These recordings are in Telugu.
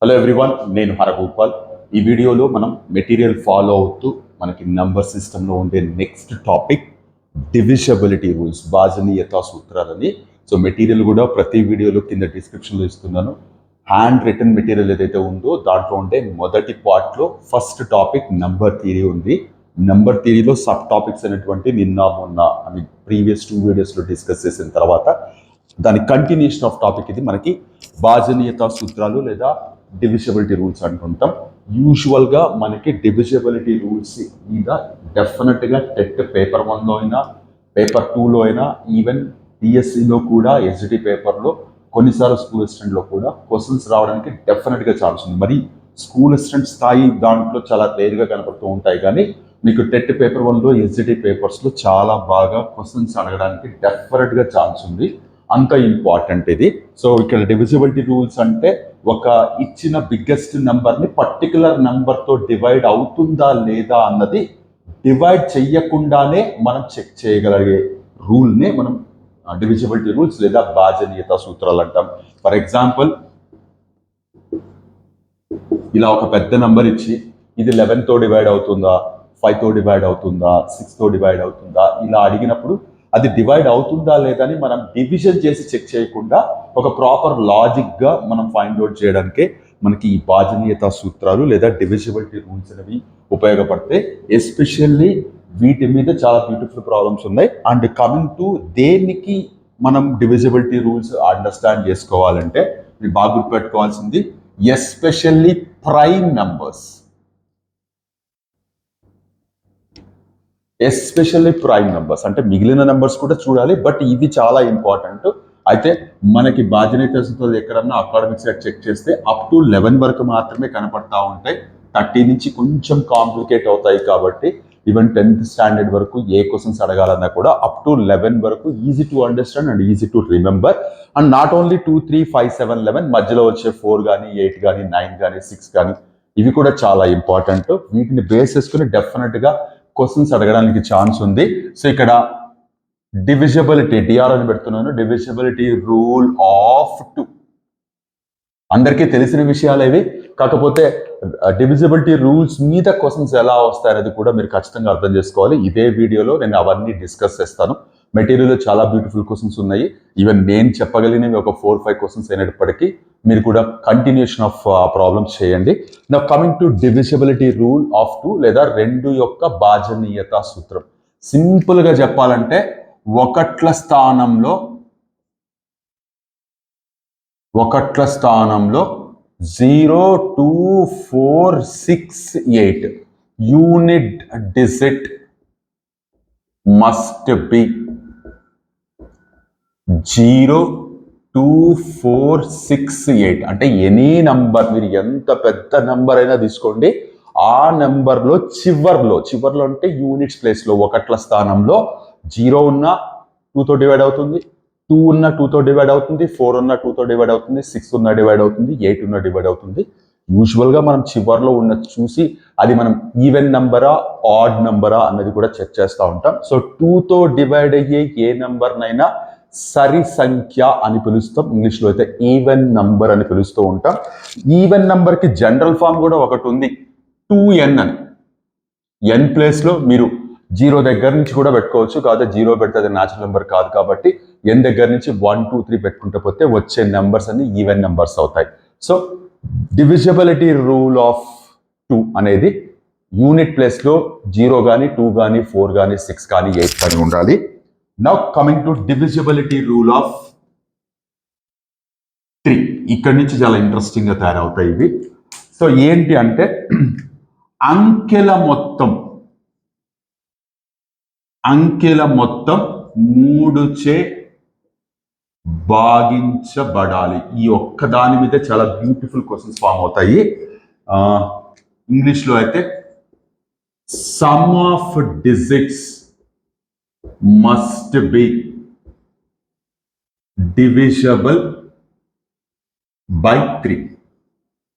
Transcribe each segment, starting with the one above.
హలో ఎవ్రీవన్, నేను హరగోపాల్. ఈ వీడియోలో మనం మెటీరియల్ ఫాలో అవుతూ మనకి నంబర్ సిస్టంలో ఉండే నెక్స్ట్ టాపిక్ డివిజబిలిటీ రూల్స్, భాజనీయతా సూత్రాలని. సో మెటీరియల్ కూడా ప్రతి వీడియోలో కింద డిస్క్రిప్షన్లో ఇస్తున్నాను. హ్యాండ్ రిటర్న్ మెటీరియల్ ఏదైతే ఉందో దాంట్లో ఉండే మొదటి పార్ట్లో ఫస్ట్ టాపిక్ నంబర్ థియరీ ఉంది. నంబర్ థియరీలో సబ్ టాపిక్స్ అనేటువంటి నిన్న మొన్న ప్రీవియస్ 2 వీడియోస్లో డిస్కస్ చేసిన తర్వాత దాని కంటిన్యూషన్ ఆఫ్ టాపిక్ ఇది మనకి భాజనీయతా సూత్రాలు లేదా డివిజబిలిటీ రూల్స్ అంటుంటాం. యూజువల్గా మనకి డివిజబిలిటీ రూల్స్ మీద డెఫినెట్గా టెట్ పేపర్ 1లో అయినా పేపర్ 2లో అయినా ఈవెన్ డిఎస్సిలో కూడా ఎస్జిటి పేపర్లో కొన్నిసార్లు స్కూల్ అసిస్టెంట్లో కూడా క్వశ్చన్స్ రావడానికి డెఫినెట్గా ఛాన్స్ ఉంది. మరి స్కూల్ అసిస్టెంట్ స్థాయి దాంట్లో చాలా క్లియర్గా కనపడుతూ ఉంటాయి, కానీ మీకు టెట్ పేపర్ 1లో ఎస్జిటి పేపర్స్లో చాలా బాగా క్వశ్చన్స్ అడగడానికి డెఫినెట్గా ఛాన్స్ ఉంది. అంత ఇంపార్టెంట్ ఇది. సో ఇక్కడ డివిజిబిలిటీ రూల్స్ అంటే ఒక ఇచ్చిన బిగ్గెస్ట్ నెంబర్ని పర్టికులర్ నెంబర్తో డివైడ్ అవుతుందా లేదా అన్నది డివైడ్ చెయ్యకుండానే మనం చెక్ చేయగలిగే రూల్నే మనం డివిజిబిలిటీ రూల్స్ లేదా భాజనీయతా సూత్రాలు అంటాం. ఫర్ ఎగ్జాంపుల్, ఇలా ఒక పెద్ద నెంబర్ ఇచ్చి ఇది 11తో డివైడ్ అవుతుందా, 5తో డివైడ్ అవుతుందా, 6తో డివైడ్ అవుతుందా ఇలా అడిగినప్పుడు అది డివైడ్ అవుతుందా లేదా అని మనం డివిజన్ చేసి చెక్ చేయకుండా ఒక ప్రాపర్ లాజిక్గా మనం ఫైండ్ అవుట్ చేయడానికే మనకి ఈ భాజనీయతా సూత్రాలు లేదా డివిజిబిలిటీ రూల్స్ అనేవి ఉపయోగపడతాయి. ఎస్పెషల్లీ వీటి మీద చాలా బ్యూటిఫుల్ ప్రాబ్లమ్స్ ఉన్నాయి. అండ్ కమింగ్ టు దేనికి మనం డివిజిబిలిటీ రూల్స్ అండర్స్టాండ్ చేసుకోవాలంటే మీరు బాగా గుర్తుపెట్టుకోవాల్సింది especially prime numbers. Especially prime numbers అంటే మిగిలిన నెంబర్స్ కూడా చూడాలి, బట్ ఇవి చాలా ఇంపార్టెంట్. అయితే మనకి భాజనీయతా సూత్రాలు ఎక్కడన్నా అకాడమిక్ సైడ్ చెక్ చేస్తే అప్ టు 11 వరకు మాత్రమే కనపడతా ఉంటాయి. 30 నుంచి కొంచెం కాంప్లికేట్ అవుతాయి. కాబట్టి ఈవెన్ 10th స్టాండర్డ్ వరకు ఏ క్వశ్చన్స్ అడగాలన్నా కూడా అప్ టు 11 వరకు easy to understand and easy to remember. And not only 2, 3, 5, 7, 11 మధ్యలో వచ్చే 4 కానీ 8 కానీ 9 కానీ 6 కానీ ఇవి కూడా చాలా ఇంపార్టెంట్. వీటిని బేస్ చేసుకుని డెఫినెట్గా క్వశ్చన్స్ అడగడానికి ఛాన్స్ ఉంది. సో ఇక్కడ డివిజబిలిటీ డిఆర్ అని పెడుతున్నాను. డివిజబిలిటీ రూల్ ఆఫ్ 2 అందరికీ తెలిసిన విషయాలు ఇవి. కాకపోతే డివిజిబిలిటీ రూల్స్ మీద క్వశ్చన్స్ ఎలా వస్తాయనేది కూడా మీరు ఖచ్చితంగా అర్థం చేసుకోవాలి. ఇదే వీడియోలో నేను అవన్నీ డిస్కస్ చేస్తాను. మెటీరియల్లో చాలా బ్యూటిఫుల్ క్వశ్చన్స్ ఉన్నాయి. ఈవెన్ నేను చెప్పగలిగినవి ఒక 4-5 క్వశ్చన్స్ అయినప్పటికీ మీరు కూడా కంటిన్యూషన్ ఆఫ్ ప్రాబ్లమ్స్ చేయండి. నా coming to divisibility rule of 2 లేదా 2 యొక్క భాజనీయతా సూత్రం. సింపుల్గా చెప్పాలంటే ఒకట్ల స్థానంలో 0, 2, 4, 6, 8 యూనిట్ డిజిట్ మస్ట్ బి 0, 2, 4, 6, 8 అంటే ఎనీ నంబర్, మీరు ఎంత పెద్ద నెంబర్ అయినా తీసుకోండి, ఆ నెంబర్లో చివర్లో అంటే యూనిట్స్ ప్లేస్లో ఒకట్ల స్థానంలో 0 ఉన్న 2తో డివైడ్ అవుతుంది, 2 ఉన్న 2తో డివైడ్ అవుతుంది, 4 ఉన్న 2తో డివైడ్ అవుతుంది, 6 ఉన్న డివైడ్ అవుతుంది, 8 ఉన్న డివైడ్ అవుతుంది. యూజువల్గా మనం చివర్లో ఉన్న చూసి అది మనం ఈవెన్ నంబరా ఆడ్ నంబరా అన్నది కూడా చెక్ చేస్తూ ఉంటాం. సో 2తో డివైడ్ అయ్యే ఏ నెంబర్నైనా సరి సంఖ్య అని పిలుస్తాం. ఇంగ్లీష్లో అయితే ఈవెన్ నంబర్ అని పిలుస్తూ ఉంటాం. ఈవెన్ నంబర్కి జనరల్ ఫామ్ కూడా ఒకటి ఉంది, 2n అని. n ప్లేస్లో మీరు 0 దగ్గర నుంచి కూడా పెట్టుకోవచ్చు. కాదు 0 పెడితే అది న్యాచురల్ నెంబర్ కాదు, కాబట్టి n దగ్గర నుంచి 1, 2, 3 పెట్టుకుంటే పోతే వచ్చే నెంబర్స్ అన్ని ఈవెన్ నెంబర్స్ అవుతాయి. సో డివిజిబిలిటీ రూల్ ఆఫ్ 2 అనేది యూనిట్ ప్లేస్లో 0 కానీ 2 కానీ 4 కానీ 6 కానీ 8 కానీ ఉండాలి. Now coming to divisibility rule of 3. ఇక్కడి నుంచి చాలా ఇంట్రెస్టింగ్గా తయారవుతాయి ఇవి. సో ఏంటి అంటే అంకెల మొత్తం 3చే భాగించబడాలి. ఈ ఒక్క దాని మీద చాలా బ్యూటిఫుల్ క్వశ్చన్స్ ఫామ్ అవుతాయి. ఇంగ్లీష్లో అయితే some of digits must be divisible by 3.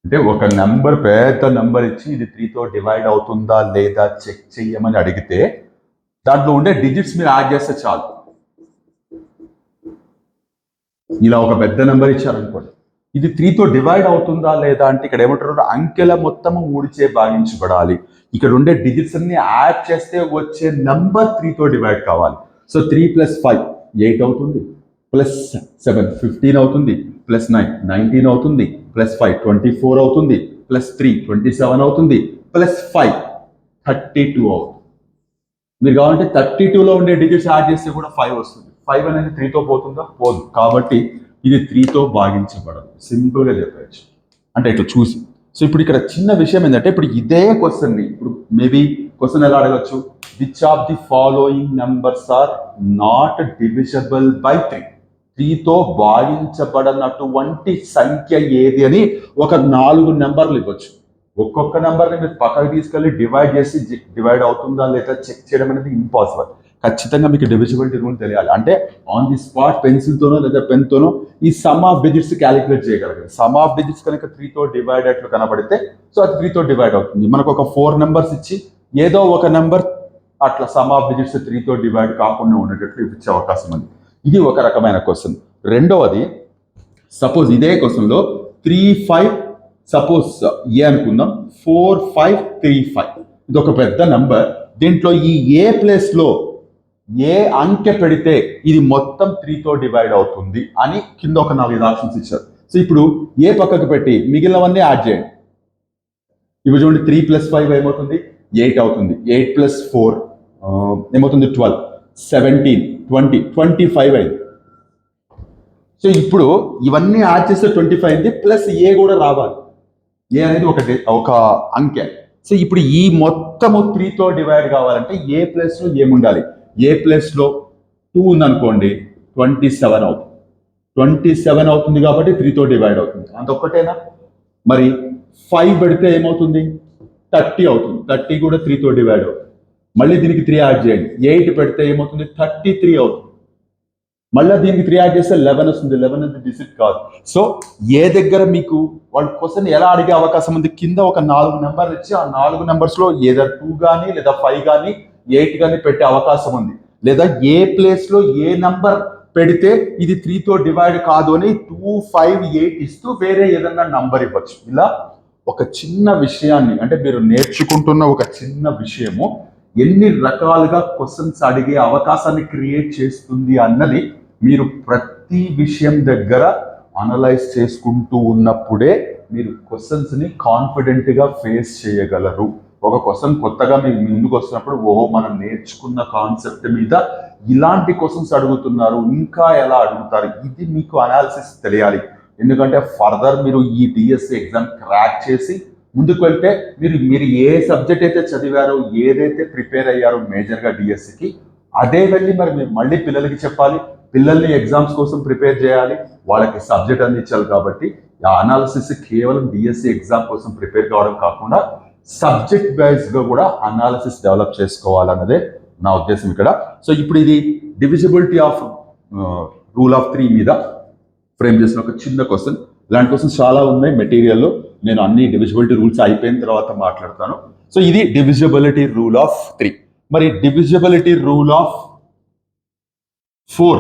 అంటే ఒక నెంబర్, పెద్ద నెంబర్ ఇచ్చి ఇది 3తో డివైడ్ అవుతుందా లేదా చెక్ చెయ్యమని అడిగితే దాంట్లో ఉండే డిజిట్స్ మీరు యాడ్ చేస్తే చాలు. ఇలా ఒక పెద్ద నెంబర్ ఇచ్చారనుకోండి, ఇది 3తో డివైడ్ అవుతుందా లేదా అంటే ఇక్కడ ఏమంటారు, అంకెల మొత్తము 3చే భాగించబడాలి. ఇక్కడ ఉండే డిజిట్స్ అన్ని యాడ్ చేస్తే వచ్చే నంబర్ 3తో డివైడ్ కావాలి. సో 3 + 5 8 అవుతుంది, +7 15 అవుతుంది, +9 19 అవుతుంది, +5 24 అవుతుంది, +3 27 అవుతుంది, +5 32 అవుతుంది. మీరు కావాలంటే 32లో ఉండే డిజిట్స్ యాడ్ చేస్తే కూడా 5 వస్తుంది. 5 అనేది 3తో పోతుందా? పోదు. కాబట్టి ఇది 3తో భాగించబడదు. సింపుల్గా చెప్పచ్చు అంటే ఇట్లా చూసి. సో ఇప్పుడు ఇక్కడ చిన్న విషయం ఏంటంటే, ఇప్పుడు ఇదే క్వశ్చన్ని ఇప్పుడు మేబీ క్వశ్చన్ ఎలా అడగచ్చు, which of the following numbers are not divisible by 3? 3తో భాగించబడనటువంటి సంఖ్య ఏది అని ఒక 4 నెంబర్లు ఇవ్వచ్చు. ఒక్కొక్క నెంబర్ని మీరు పక్కకు తీసుకెళ్ళి డివైడ్ చేసి డివైడ్ అవుతుందా లేదా చెక్ చేయడం అనేది ఇంపాసిబుల్. ఖచ్చితంగా మీకు డివిజిబిలిటీ రూల్ తెలియాలి. అంటే ఆన్ ది స్పాట్ పెన్సిల్తోనో లేదా పెన్తోనో ఈ సమ్ ఆఫ్ డిజిట్స్ క్యాలిక్యులేట్ చేయగలగాలి. సమ్ ఆఫ్ డిజిట్స్ కనుక 3తో డివైడ్ అట్లు కనబడితే సో అది 3తో డివైడ్ అవుతుంది. మనకు ఒక 4 నెంబర్స్ ఇచ్చి ఏదో ఒక నెంబర్ అట్లా సమ్ ఆఫ్ డిజిట్స్ 3తో డివైడ్ కాకుండా ఉండేటట్లు ఇచ్చే అవకాశం ఉంది. ఇది ఒక రకమైన క్వశ్చన్. రెండవది, సపోజ్ ఇదే క్వశ్చన్లో 3 5 సపోజ్ ఏ అనుకుందాం, 4 5 3 5 ఇది ఒక పెద్ద నంబర్. దీంట్లో ఈ ఏ ప్లేస్లో ఏ అంకె పెడితే ఇది మొత్తం 3తో డివైడ్ అవుతుంది అని కింద ఒక 4 ఆప్షన్స్ ఇచ్చారు. సో ఇప్పుడు ఏ పక్కకు పెట్టి మిగిలినవన్నీ యాడ్ చేయండి. ఇవి చూడండి, 3 + 5 ఏమవుతుంది, 8 అవుతుంది, 8 + 4 ఏమవుతుంది, 12 17 20 25 అయింది. సో ఇప్పుడు ఇవన్నీ యాడ్ చేస్తే 25 అయింది, ప్లస్ ఏ కూడా రావాలి. ఏ అనేది ఒక అంకె. సో ఇప్పుడు ఈ మొత్తము 3తో డివైడ్ కావాలంటే ఏ ప్లేస్లో ఏముండాలి, ఏ ప్లేస్లో 2 ఉందనుకోండి 27 అవుతుంది. 27 అవుతుంది కాబట్టి 3తో డివైడ్ అవుతుంది. అంతొక్కటేనా? మరి 5 పెడితే ఏమవుతుంది, 30 అవుతుంది. 30 కూడా 3తో డివైడ్ అవుతుంది. మళ్ళీ దీనికి 3 యాడ్ చేయండి, 8 పెడితే ఏమవుతుంది, 33 అవుతుంది. మళ్ళీ దీనికి 3 యాడ్ చేస్తే 11 వస్తుంది. 11 అనేది డిజిట్ కాదు. సో ఏ దగ్గర మీకు వాళ్ళు క్వశ్చన్ ఎలా అడిగే అవకాశం ఉంది, కింద ఒక 4 నెంబర్లు ఇచ్చి ఆ 4 నెంబర్స్లో ఏదో 2 కానీ లేదా 5 కానీ 8 కానీ పెట్టే అవకాశం ఉంది. లేదా ఏ ప్లేస్లో ఏ నంబర్ పెడితే ఇది 3తో డివైడ్ కాదు అని 2 5 8 ఇస్తూ వేరే ఏదన్నా నంబర్ ఇవ్వచ్చు. ఇలా ఒక చిన్న విషయాన్ని, అంటే మీరు నేర్చుకుంటున్న ఒక చిన్న విషయము ఎన్ని రకాలుగా క్వశ్చన్స్ అడిగే అవకాశాన్ని క్రియేట్ చేస్తుంది అన్నది మీరు ప్రతి విషయం దగ్గర అనలైజ్ చేసుకుంటూ ఉన్నప్పుడే మీరు క్వశ్చన్స్ని కాన్ఫిడెంట్గా ఫేస్ చేయగలరు. ఒక క్వశ్చన్ కొత్తగా మీకు ముందుకు వస్తున్నప్పుడు మనం నేర్చుకున్న కాన్సెప్ట్ మీద ఇలాంటి క్వశ్చన్స్ అడుగుతున్నారు, ఇంకా ఎలా అడుగుతారు, ఇది మీకు అనాలిసిస్ తెలియాలి. ఎందుకంటే ఫర్దర్ మీరు ఈ డిఎస్సి ఎగ్జామ్ క్రాక్ చేసి ముందుకు వెళ్తే మీరు ఏ సబ్జెక్ట్ అయితే చదివారో, ఏదైతే ప్రిపేర్ అయ్యారో మేజర్గా డిఎస్సికి, అదే వెళ్ళి మళ్ళీ పిల్లలకి చెప్పాలి. పిల్లల్ని ఎగ్జామ్స్ కోసం ప్రిపేర్ చేయాలి, వాళ్ళకి సబ్జెక్ట్ అందించాలి. కాబట్టి ఆ అనాలిసిస్ కేవలం డిఎస్సి ఎగ్జామ్ కోసం ప్రిపేర్ కావడం కాకుండా సబ్జెక్ట్ వైజ్గా కూడా అనాలిసిస్ డెవలప్ చేసుకోవాలన్నదే నా ఉద్దేశం ఇక్కడ. సో ఇప్పుడు ఇది డివిజిబిలిటీ ఆఫ్ రూల్ ఆఫ్ 3 మీద ఫ్రేమ్ చేసిన ఒక చిన్న క్వశ్చన్. ఇలాంటి క్వశ్చన్స్ చాలా ఉన్నాయి మెటీరియల్లో. నేను అన్ని డివిజిబిలిటీ రూల్స్ అయిపోయిన తర్వాత మాట్లాడతాను. సో ఇది డివిజిబిలిటీ రూల్ ఆఫ్ 3. మరి డివిజిబిలిటీ రూల్ ఆఫ్ 4,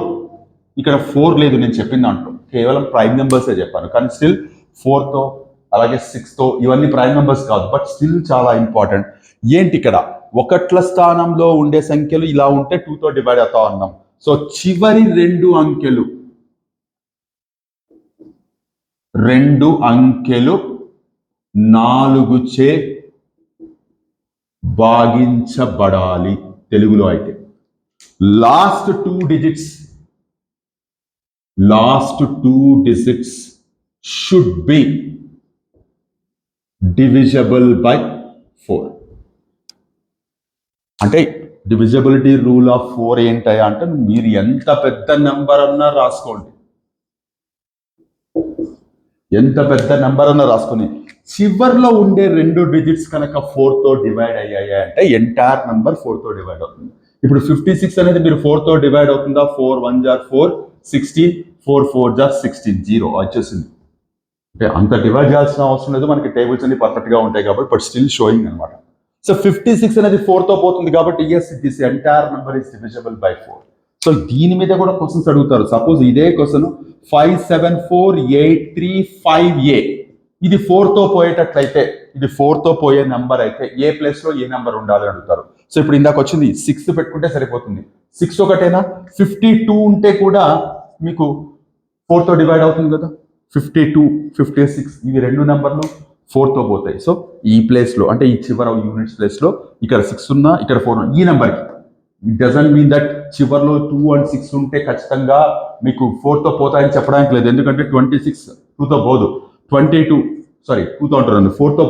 ఇక్కడ 4 లేదు నేను చెప్పిన దాంట్లో, కేవలం ప్రైమ్ నెంబర్సే చెప్పాను. కానీ స్టిల్ 4తో అలాగే 6తో ఇవన్నీ ప్రైమ్ నెంబర్స్ కాదు, బట్ స్టిల్ చాలా ఇంపార్టెంట్. ఏంటి ఇక్కడ ఒకట్ల స్థానంలో ఉండే సంఖ్యలు ఇలా ఉంటే 2తో డివైడ్ అవుతా ఉన్నాం. సో చివరి 2 అంకెలు 4చే భాగించబడాలి. తెలుగులో అయితే last 2 digits should be divisible by 4. అంటే డివిజిబిలిటీ రూల్ ఆఫ్ 4 ఏంటయ్యా అంటే, మీరు ఎంత పెద్ద నెంబర్ అన్నా రాసుకోండి, ఎంత పెద్ద నెంబర్ అన్నా రాసుకొని చివర్లో ఉండే 2 డిజిట్స్ కనుక 4తో డివైడ్ అయ్యాయి అంటే ఎంటైర్ నెంబర్ 4తో డివైడ్ అవుతుంది. ఇప్పుడు 56 అనేది మీరు 4తో డివైడ్ అవుతుందా, 4 1 = 4 16 4 4 = 16 0 వచ్చేసింది. అంటే అంత డివైడ్ చేయాల్సిన అవసరం లేదు, మనకి టేబుల్స్ అన్ని పర్ఫెక్ట్గా ఉంటాయి కాబట్టి, బట్ స్టిల్ షోయింగ్ అనమాట. సో 56 అనేది 4తో పోతుంది కాబట్టి yes, this entire number is divisible by 4. So దీని మీద కూడా క్వశ్చన్స్ అడుగుతారు. సపోజ్ ఇదే క్వశ్చన్ 574835A, ఇది 4తో పోయేటట్లయితే, ఇది 4తో పోయే నెంబర్ అయితే ఏ ప్లేస్ లో ఏ నెంబర్ ఉండాలి అడుగుతారు. సో ఇప్పుడు ఇందాక వచ్చింది 6 పెట్టుకుంటే సరిపోతుంది. 6 ఒకటేనా, 52 ఉంటే కూడా మీకు 4తో డివైడ్ అవుతుంది కదా. 52, 56 ఇవి రెండు నెంబర్లు 4తో పోతాయి. సో ఈ ప్లేస్ లో అంటే ఈ చివరి యూనిట్స్ ప్లేస్ లో ఇక్కడ 6 ఉన్నా ఇక్కడ 4 ఉన్నా, ఈ నెంబర్కి ఇట్ డజంట్ మీన్ దట్ చివర్లో 2 and 6 ఉంటే ఖచ్చితంగా మీకు 4తో పోతాయని చెప్పడానికి లేదు. ఎందుకంటే 26 2తో పోదు, 2తో అంటున్నాను, 4తో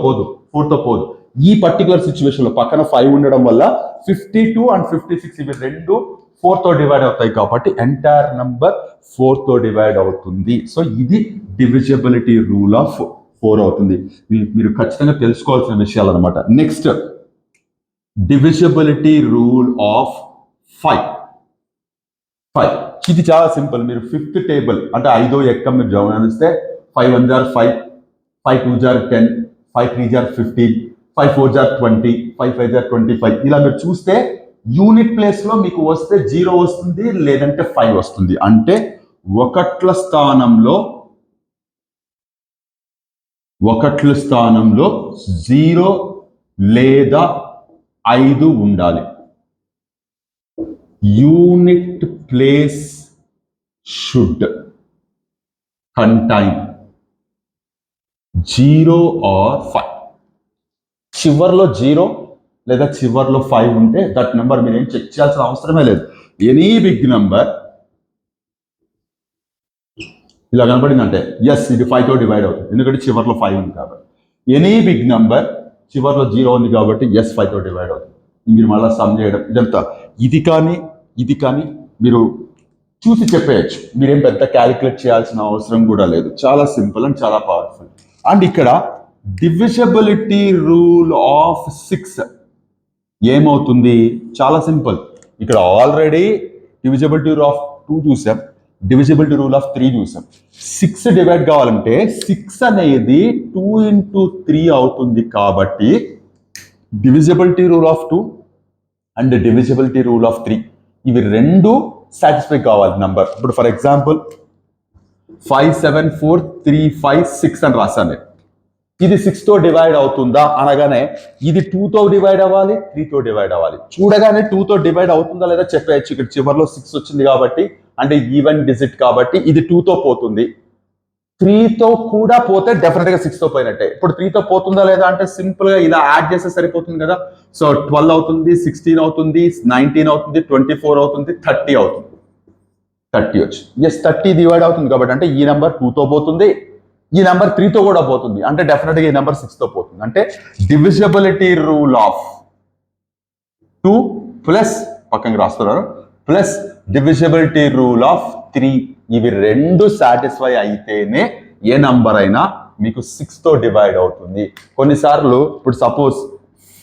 పోదు. ఈ పర్టికులర్ సిచ్యువేషన్ లో పక్కన 5 ఉండడం వల్ల 52 and 56 ఇవి రెండు 4తో డివైడ్ అవుతాయి కాబట్టి ఎంటైర్ నంబర్ 4తో డివైడ్ అవుతుంది. సో ఇది డివిజిబిలిటీ రూల్ ఆఫ్ 4 అవుతుంది. మీరు ఖచ్చితంగా తెలుసుకోవాల్సిన విషయాలు అనమాట. Next divisibility rule of 5. ఇది చాలా సింపుల్. మీరు 5th టేబుల్ అంటే 5వ ఎక్కం మీరు గమనిస్తే 5 1 jar 5, 5 2 jar 10, 5 3 jar 15, 5 4 jar 20, 5 5 jar 25 ఇలా మీరు చూస్తే యూనిట్ ప్లేస్ లో మీకు వస్తే 0 వస్తుంది, లేదంటే 5 వస్తుంది. అంటే ఒకట్ల స్థానంలో 0 లేదా 5 ఉండాలి. Unit place should contain 0 or 5. చివర్లో 0 లేదా చివర్లో 5 ఉంటే దట్ నెంబర్ మీరు ఏం చెక్ చేయాల్సిన అవసరమే లేదు. ఎనీ బిగ్ నెంబర్ ఇలా కనపడిందంటే ఎస్ ఇది 5తో డివైడ్ అవుతుంది, ఎందుకంటే చివర్లో 5 ఉంది కాబట్టి. ఎనీ బిగ్ నెంబర్ చివర్లో 0 ఉంది కాబట్టి ఎస్ 5తో డివైడ్ అవుతుంది. మీరు మళ్ళీ సమ్ చేయడం ఇదంతా ఇది కానీ మీరు చూసి చెప్పేయచ్చు. మీరేం పెద్ద క్యాలిక్యులేట్ చేయాల్సిన అవసరం కూడా లేదు. చాలా సింపుల్ అండ్ చాలా పవర్ఫుల్. అండ్ ఇక్కడ డివిజిబిలిటీ రూల్ ఆఫ్ 6 ఏమవుతుంది? చాలా సింపుల్. ఇక్కడ ఆల్రెడీ డివిజిబిలిటీ రూల్ ఆఫ్ 2 చూసాం, డివిజిబిలిటీ రూల్ ఆఫ్ 3 చూసాం. 6 డివైడ్ కావాలంటే 6 అనేది 2 into 3 అవుతుంది కాబట్టి divisibility rule of 2 and divisibility rule of 3 ఇవి రెండు సాటిస్ఫై కావాలి నంబర్. ఇప్పుడు ఫర్ ఎగ్జాంపుల్ 57435 అని రాశాను. ఇది 6తో డివైడ్ అవుతుందా అనగానే ఇది 2తో డివైడ్ అవ్వాలి, 3తో డివైడ్ అవ్వాలి. చూడగానే 2తో డివైడ్ అవుతుందా లేదా చెప్పేయచ్చు. ఇక్కడ చివరిలో 6 వచ్చింది కాబట్టి అంటే ఈవెన్ డిజిట్ కాబట్టి ఇది 2తో పోతుంది. 3తో కూడా పోతే డెఫినెట్ గా 6తో పోయినట్టే. ఇప్పుడు 3తో పోతుందా లేదా అంటే సింపుల్ గా ఇలా యాడ్ చేస్తే సరిపోతుంది కదా. సో 12 అవుతుంది, 16 అవుతుంది, 19 అవుతుంది, 24 అవుతుంది, 30 అవుతుంది. 30 వచ్చి ఎస్ 30 డివైడ్ అవుతుంది కాబట్టి అంటే ఈ నెంబర్ 2తో పోతుంది, ఈ నెంబర్ 3తో కూడా పోతుంది. అంటే డెఫినెట్ గా ఈ నెంబర్ 6తో పోతుంది. అంటే డివిజిబిలిటీ రూల్ ఆఫ్ 2 ప్లస్ పక్కకి రాస్తున్నారు ప్లస్ డివిజిబిలిటీ రూల్ ఆఫ్ 3 ఇవి రెండు సాటిస్ఫై అయితేనే ఏ నంబర్ అయినా మీకు 6తో డివైడ్ అవుతుంది. కొన్నిసార్లు ఇప్పుడు సపోజ్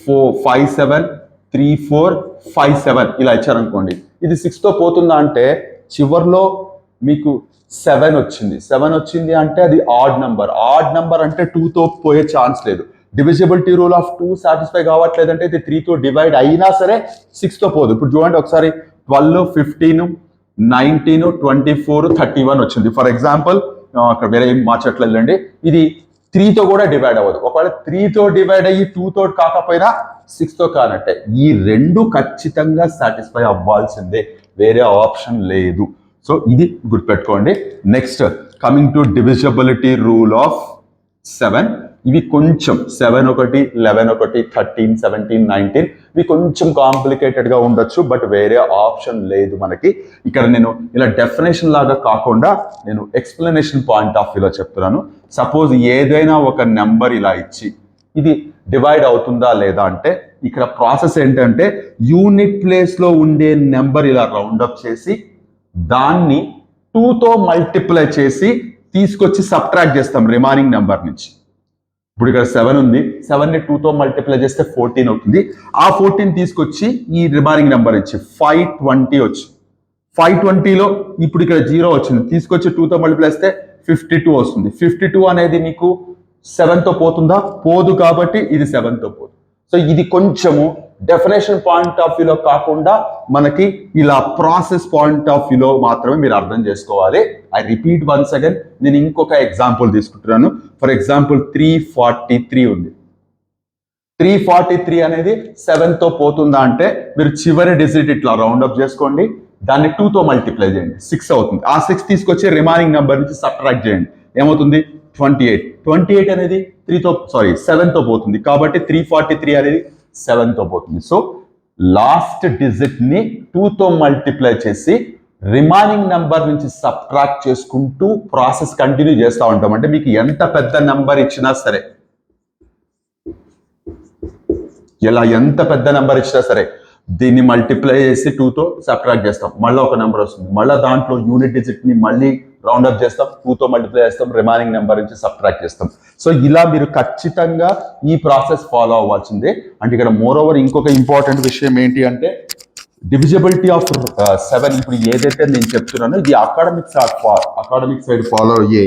573457 ఇలా ఇచ్చారనుకోండి, ఇది 6తో పోతుందా అంటే చివర్లో మీకు 7 వచ్చింది అంటే అది ఆడ్ నంబర్ అంటే 2తో పోయే ఛాన్స్ లేదు. డివిజిబిలిటీ రూల్ ఆఫ్ 2 సాటిస్ఫై కావట్లేదంటే ఇది 3తో డివైడ్ అయినా సరే 6తో పోదు. ఇప్పుడు చూడండి ఒకసారి 12 15 19 24 31 వచ్చింది. ఫర్ ఎగ్జాంపుల్ అక్కడ వేరే ఏం మార్చట్లేదండి, ఇది 3తో కూడా డివైడ్ అవ్వదు. ఒకవేళ 3తో డివైడ్ అయ్యి 2తో కాకపోయినా 6తో కానట్టే. ఈ రెండు ఖచ్చితంగా సాటిస్ఫై అవ్వాల్సిందే, వేరే ఆప్షన్ లేదు. సో ఇది గుర్తుపెట్టుకోండి. Next coming to divisibility rule of 7. ఇవి కొంచెం 7 1 11 1 13 17 19 ఇవి కొంచెం కాంప్లికేటెడ్ గా ఉండొచ్చు, బట్ వేరే ఆప్షన్ లేదు మనకి. ఇక్కడ నేను ఇలా డెఫినేషన్ లాగా కాకుండా నేను ఎక్స్ప్లెనేషన్ పాయింట్ ఆఫ్ వ్యూలో చెప్తున్నాను. సపోజ్ ఏదైనా ఒక నెంబర్ ఇలా ఇచ్చి ఇది డివైడ్ అవుతుందా లేదా అంటే ఇక్కడ ప్రాసెస్ ఏంటంటే యూనిట్ ప్లేస్ లో ఉండే నెంబర్ ఇలా రౌండప్ చేసి దాన్ని 2తో మల్టిప్లై చేసి తీసుకొచ్చి సబ్ట్రాక్ట్ చేస్తాం రిమైనింగ్ నెంబర్ నుంచి. ఇప్పుడు ఇక్కడ 7 ఉంది, 7ని 2తో మల్టిప్లై చేస్తే 14 అవుతుంది. ఆ 14 తీసుకొచ్చి ఈ రిమైనింగ్ నెంబర్ ఇచ్చి 520 వచ్చి 520లో ఇప్పుడు ఇక్కడ 0 వచ్చింది, తీసుకొచ్చి 2తో మల్టిప్లై చేస్తే 52 వస్తుంది. 52 అనేది మీకు 7తో పోతుందా? పోదు కాబట్టి ఇది 7తో పోదు. సో ఇది కొంచెము డెఫినేషన్ పాయింట్ ఆఫ్ వ్యూలో కాకుండా మనకి ఇలా ప్రాసెస్ పాయింట్ ఆఫ్ వ్యూలో మాత్రమే మీరు అర్థం చేసుకోవాలి. ఐ రిపీట్ వన్స్ అగైన్, నేను ఇంకొక ఎగ్జాంపుల్ తీసుకుంటున్నాను. ఫర్ ఎగ్జాంపుల్ 343 ఉంది. 343 అనేది 7తో పోతుందా అంటే మీరు చివరి డిజిట్ ఇట్లా రౌండప్ చేసుకోండి, దాన్ని 2తో మల్టిప్లై చేయండి, 6 అవుతుంది. ఆ 6 తీసుకొచ్చి రిమైనింగ్ నెంబర్ నుంచి సబ్ట్రాక్ట్ చేయండి, ఏమవుతుంది 28. 28 అనేది 7తో పోతుంది, కాబట్టి 343 అనేది 7తో పోతుంది. సో లాస్ట్ డిజిట్ ని 2తో మల్టిప్లై చేసి రిమైనింగ్ నెంబర్ నుంచి సబ్ట్రాక్ట్ చేసుకుంటూ ప్రాసెస్ కంటిన్యూ చేస్తూ ఉంటాం. అంటే మీకు ఎంత పెద్ద నెంబర్ ఇచ్చినా సరే, ఇలా ఎంత పెద్ద నెంబర్ ఇచ్చినా సరే దీన్ని మల్టిప్లై చేసి 2తో సబ్ట్రాక్ట్ చేస్తాం, మళ్ళీ ఒక నెంబర్ వస్తుంది, మళ్ళీ దాంట్లో యూనిట్ డిజిట్ ని మళ్ళీ రౌండప్ చేస్తాం, 2తో మల్టిప్లై చేస్తాం, రిమైనింగ్ నెంబర్ నుంచి సబ్ట్రాక్ట్ చేస్తాం. సో ఇలా మీరు ఖచ్చితంగా ఈ ప్రాసెస్ ఫాలో అవ్వాల్సిందే. అంటే ఇక్కడ మోర్ ఓవర్ ఇంకొక ఇంపార్టెంట్ విషయం ఏంటి అంటే డివిజిబిలిటీ ఆఫ్ 7. ఇప్పుడు ఏదైతే నేను చెప్తున్నానో ఇది అకాడమిక్ సైడ్ ఫాలో అయ్యే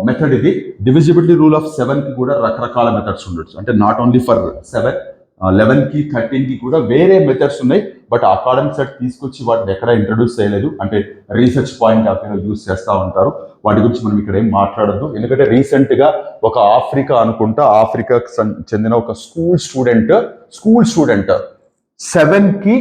మెథడ్. ఇది డివిజిబిలిటీ రూల్ ఆఫ్ 7కి కూడా రకరకాల మెథడ్స్ ఉండొచ్చు. అంటే నాట్ ఓన్లీ ఫర్ 7, 11కి 13కి కూడా వేరే మెథడ్స్ ఉన్నాయి. బట్ అకాడమిక్ సైడ్ తీసుకొచ్చి వాటిని ఎక్కడ ఇంట్రడ్యూస్ చేయలేదు. అంటే research point of view use చేస్తూ ఉంటారు. వాటి గురించి మనం ఇక్కడ ఏం మాట్లాడద్దు. ఎందుకంటే రీసెంట్ గా ఒక ఆఫ్రికాకు చెందిన ఒక స్కూల్ స్టూడెంట్ 7కి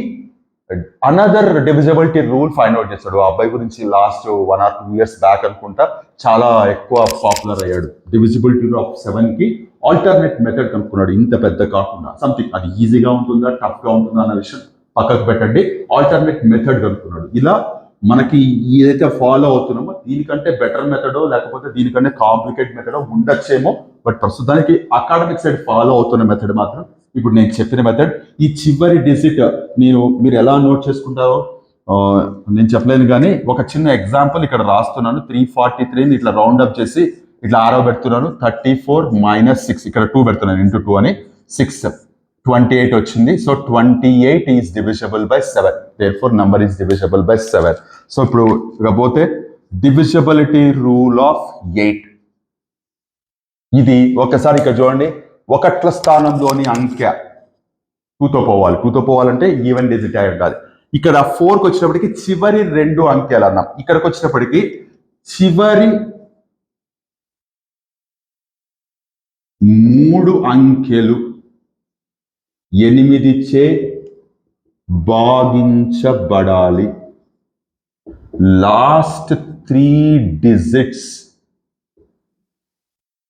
another divisibility rule find out చేస్తాడు. ఆ అబ్బాయి గురించి లాస్ట్ 1 or 2 years బ్యాక్ అనుకుంటా చాలా ఎక్కువ పాపులర్ అయ్యాడు. డివిజిబిలిటీ ఆఫ్ 7కి ఆల్టర్నేట్ మెథడ్ కనుక్కున్నాడు, ఇంత పెద్ద కాకుండా. సంథింగ్ అది ఈజీగా ఉంటుందా టఫ్ గా ఉంటుందా అన్న విషయం పక్కకు పెట్టండి, ఆల్టర్నేట్ మెథడ్ కనుక్కున్నాడు. ఇలా మనకి ఏదైతే ఫాలో అవుతున్నామో దీనికంటే బెటర్ మెథడో లేకపోతే దీనికంటే కాంప్లికేట్ మెథడో ఉండొచ్చేమో. బట్ ప్రస్తుతానికి అకాడమిక్ సైడ్ ఫాలో అవుతున్న మెథడ్ మాత్రం ఇప్పుడు నేను చెప్పిన మెథడ్. ఈ చివరి డిజిట్ మీరు ఎలా నోట్ చేసుకుంటారో నేను చెప్పలేను, కానీ ఒక చిన్న ఎగ్జాంపుల్ ఇక్కడ రాస్తున్నాను. 343ని ఇట్లా రౌండప్ చేసి ఇట్లా ఆరో పెడుతున్నాను. 34 - 6 ఇక్కడ 2 పెడుతున్నాను, ఇంటూ 2 అని 6, 28 వచ్చింది. So 28 is divisible by 7. Therefore number is divisible by 7. So ఇప్పుడు ఇకపోతే డివిజిబిలిటీ రూల్ ఆఫ్ 8. ఇది ఒకసారి ఇక్కడ చూడండి, 1ల స్థానంలోని అంకె 2తో పోవాలి. 2తో పోవాలంటే ఈవెన్ డిజిట్ అయి ఉండాలి. ఇక్కడ 4కి వచ్చినప్పటికి చివరి 2 అంకెలు అన్నాం. ఇక్కడికి వచ్చినప్పటికీ చివరి 3 అంకెలు 8చే భాగించబడాలి. Last 3 digits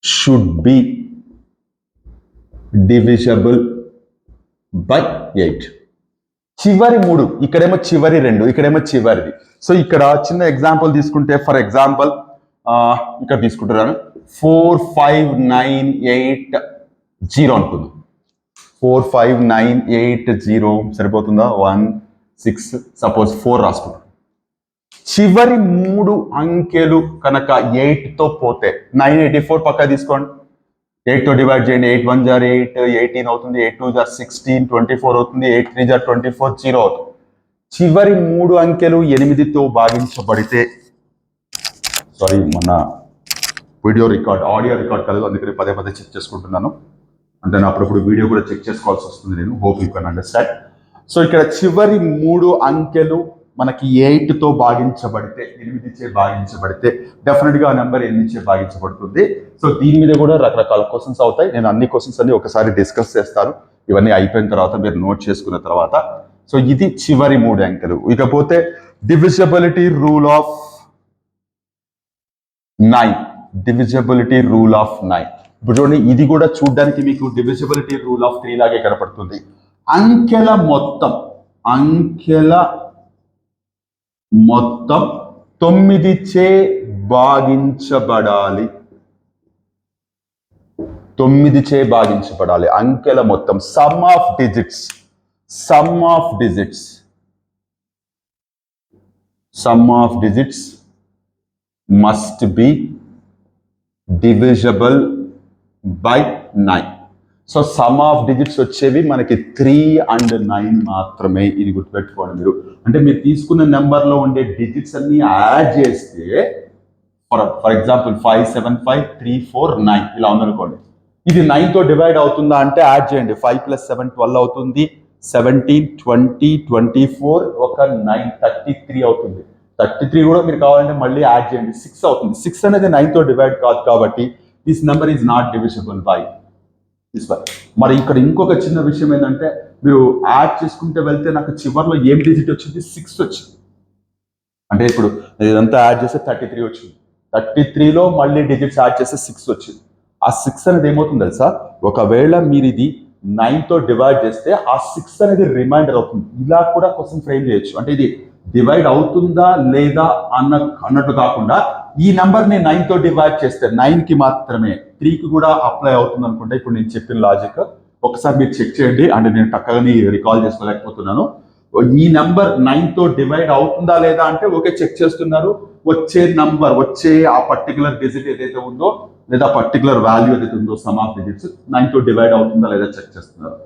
should be divisible by 8. చివరి 3, ఇక్కడేమో చివరి 2, ఇక్కడేమో చివరిది. సో ఇక్కడ చిన్న ఎగ్జాంపుల్ తీసుకుంటే, ఫర్ ఎగ్జాంపుల్ ఇక్కడ తీసుకుంటున్నాను 45980 అనుకుందాం. 45980 సరిపోతుందా? 1 6 సపోజ్ 4 రాసుకుంటాం. చివరి 3 అంకెలు కనుక 8తో పోతే 984 పక్కా తీసుకోండి. 8తో డివైడ్ చేయండి. 8 1 = 8, 18 అవుతుంది. 8 2 = 16, 24 అవుతుంది. 8 3 = 24, 0 అవుతుంది. చివరి 3 అంకెలు 8తో భాగించబడితే, సారీ మన ఆడియో రికార్డ్ కాదు, అందుకని పదే చెక్ చేసుకుంటున్నాను. అంటే అప్పుడప్పుడు వీడియో కూడా చెక్ చేసుకోవాల్సి వస్తుంది. నేను hope you can understand. So ఇక్కడ చివరి 3 అంకెలు మనకి 8తో భాగించబడితే, 8చే భాగించబడితే డెఫినెట్ గా ఆ నెంబర్ 8చే భాగించబడుతుంది. సో దీని మీద కూడా రకరకాల క్వశ్చన్స్ అవుతాయి. నేను అన్ని క్వశ్చన్స్ అన్ని ఒకసారి డిస్కస్ చేస్తాను, ఇవన్నీ అయిపోయిన తర్వాత మీరు నోట్ చేసుకున్న తర్వాత. సో ఇది చివరి 3 అంకెలు. ఇకపోతే divisibility rule of 9. Divisibility rule of 9 ఇప్పుడు చూడండి, ఇది కూడా చూడడానికి మీకు డివిజిబిలిటీ రూల్ ఆఫ్ 3 లాగే కనపడుతుంది. అంకెల మొత్తం 9చే భాగించబడాలి. 9చే భాగించబడాలి అంకెల మొత్తం. Some of digits must be divisible by 9. So some of digits వచ్చేవి మనకి 3 and 9 మాత్రమే. ఇది గుర్తుపెట్టుకోండి మీరు. అంటే మీరు తీసుకున్న నెంబర్లో ఉండే డిజిట్స్ అన్ని యాడ్ చేస్తే, ఫర్ ఎగ్జాంపుల్ 5 7 5 3 4 9 ఇలా ఉందనుకోండి. ఇది 9తో డివైడ్ అవుతుందా అంటే యాడ్ చేయండి. 5 + 7 12 అవుతుంది. 17, 20, 24, ఒక 9, 33 అవుతుంది. 33 కూడా మీరు కావాలంటే మళ్ళీ యాడ్ చేయండి, 6 అవుతుంది. 6 అనేది 9తో డివైడ్ కాదు కాబట్టి this number is not divisible by this one. మరి ఇక్కడ ఇంకొక చిన్న విషయం ఏంటంటే మీరు యాడ్ చేసుకుంటే వెళ్తే నాకు చివరిలో ఏం డిజిట్ వచ్చింది, 6 వచ్చింది. అంటే ఇప్పుడు ఇదంతా యాడ్ చేస్తే 33 వచ్చింది. 33లో మళ్ళీ డిజిట్స్ యాడ్ చేస్తే 6 వచ్చింది. ఆ 6 అనేది ఏమవుతుంది తెలుసా, ఒకవేళ మీరు ఇది 9తో డివైడ్ చేస్తే ఆ 6 అనేది రిమైండర్ అవుతుంది. ఇలా కూడా క్వశ్చన్ ఫ్రేమ్ చేయొచ్చు. అంటే ఇది డివైడ్ అవుతుందా లేదా అన్నట్టు కాకుండా ఈ నెంబర్ని 9తో డివైడ్ చేస్తే 9కి మాత్రమే, 3కి కూడా అప్లై అవుతుంది అనుకుంటే ఇప్పుడు నేను చెప్పిన లాజిక్ ఒకసారి మీరు చెక్ చేయండి. అంటే నేను టక్కని రికాల్ చేసుకోలేకపోతున్నాను. ఈ నెంబర్ 9తో డివైడ్ అవుతుందా లేదా అంటే ఓకే చెక్ చేస్తున్నారు. వచ్చే నంబర్, వచ్చే ఆ పర్టికులర్ డిజిట్ ఏదైతే ఉందో లేదా పర్టికులర్ వాల్యూ ఏదైతే ఉందో సమ్ ఆఫ్ డిజిట్స్ 9తో డివైడ్ అవుతుందా లేదా చెక్ చేస్తున్నారు.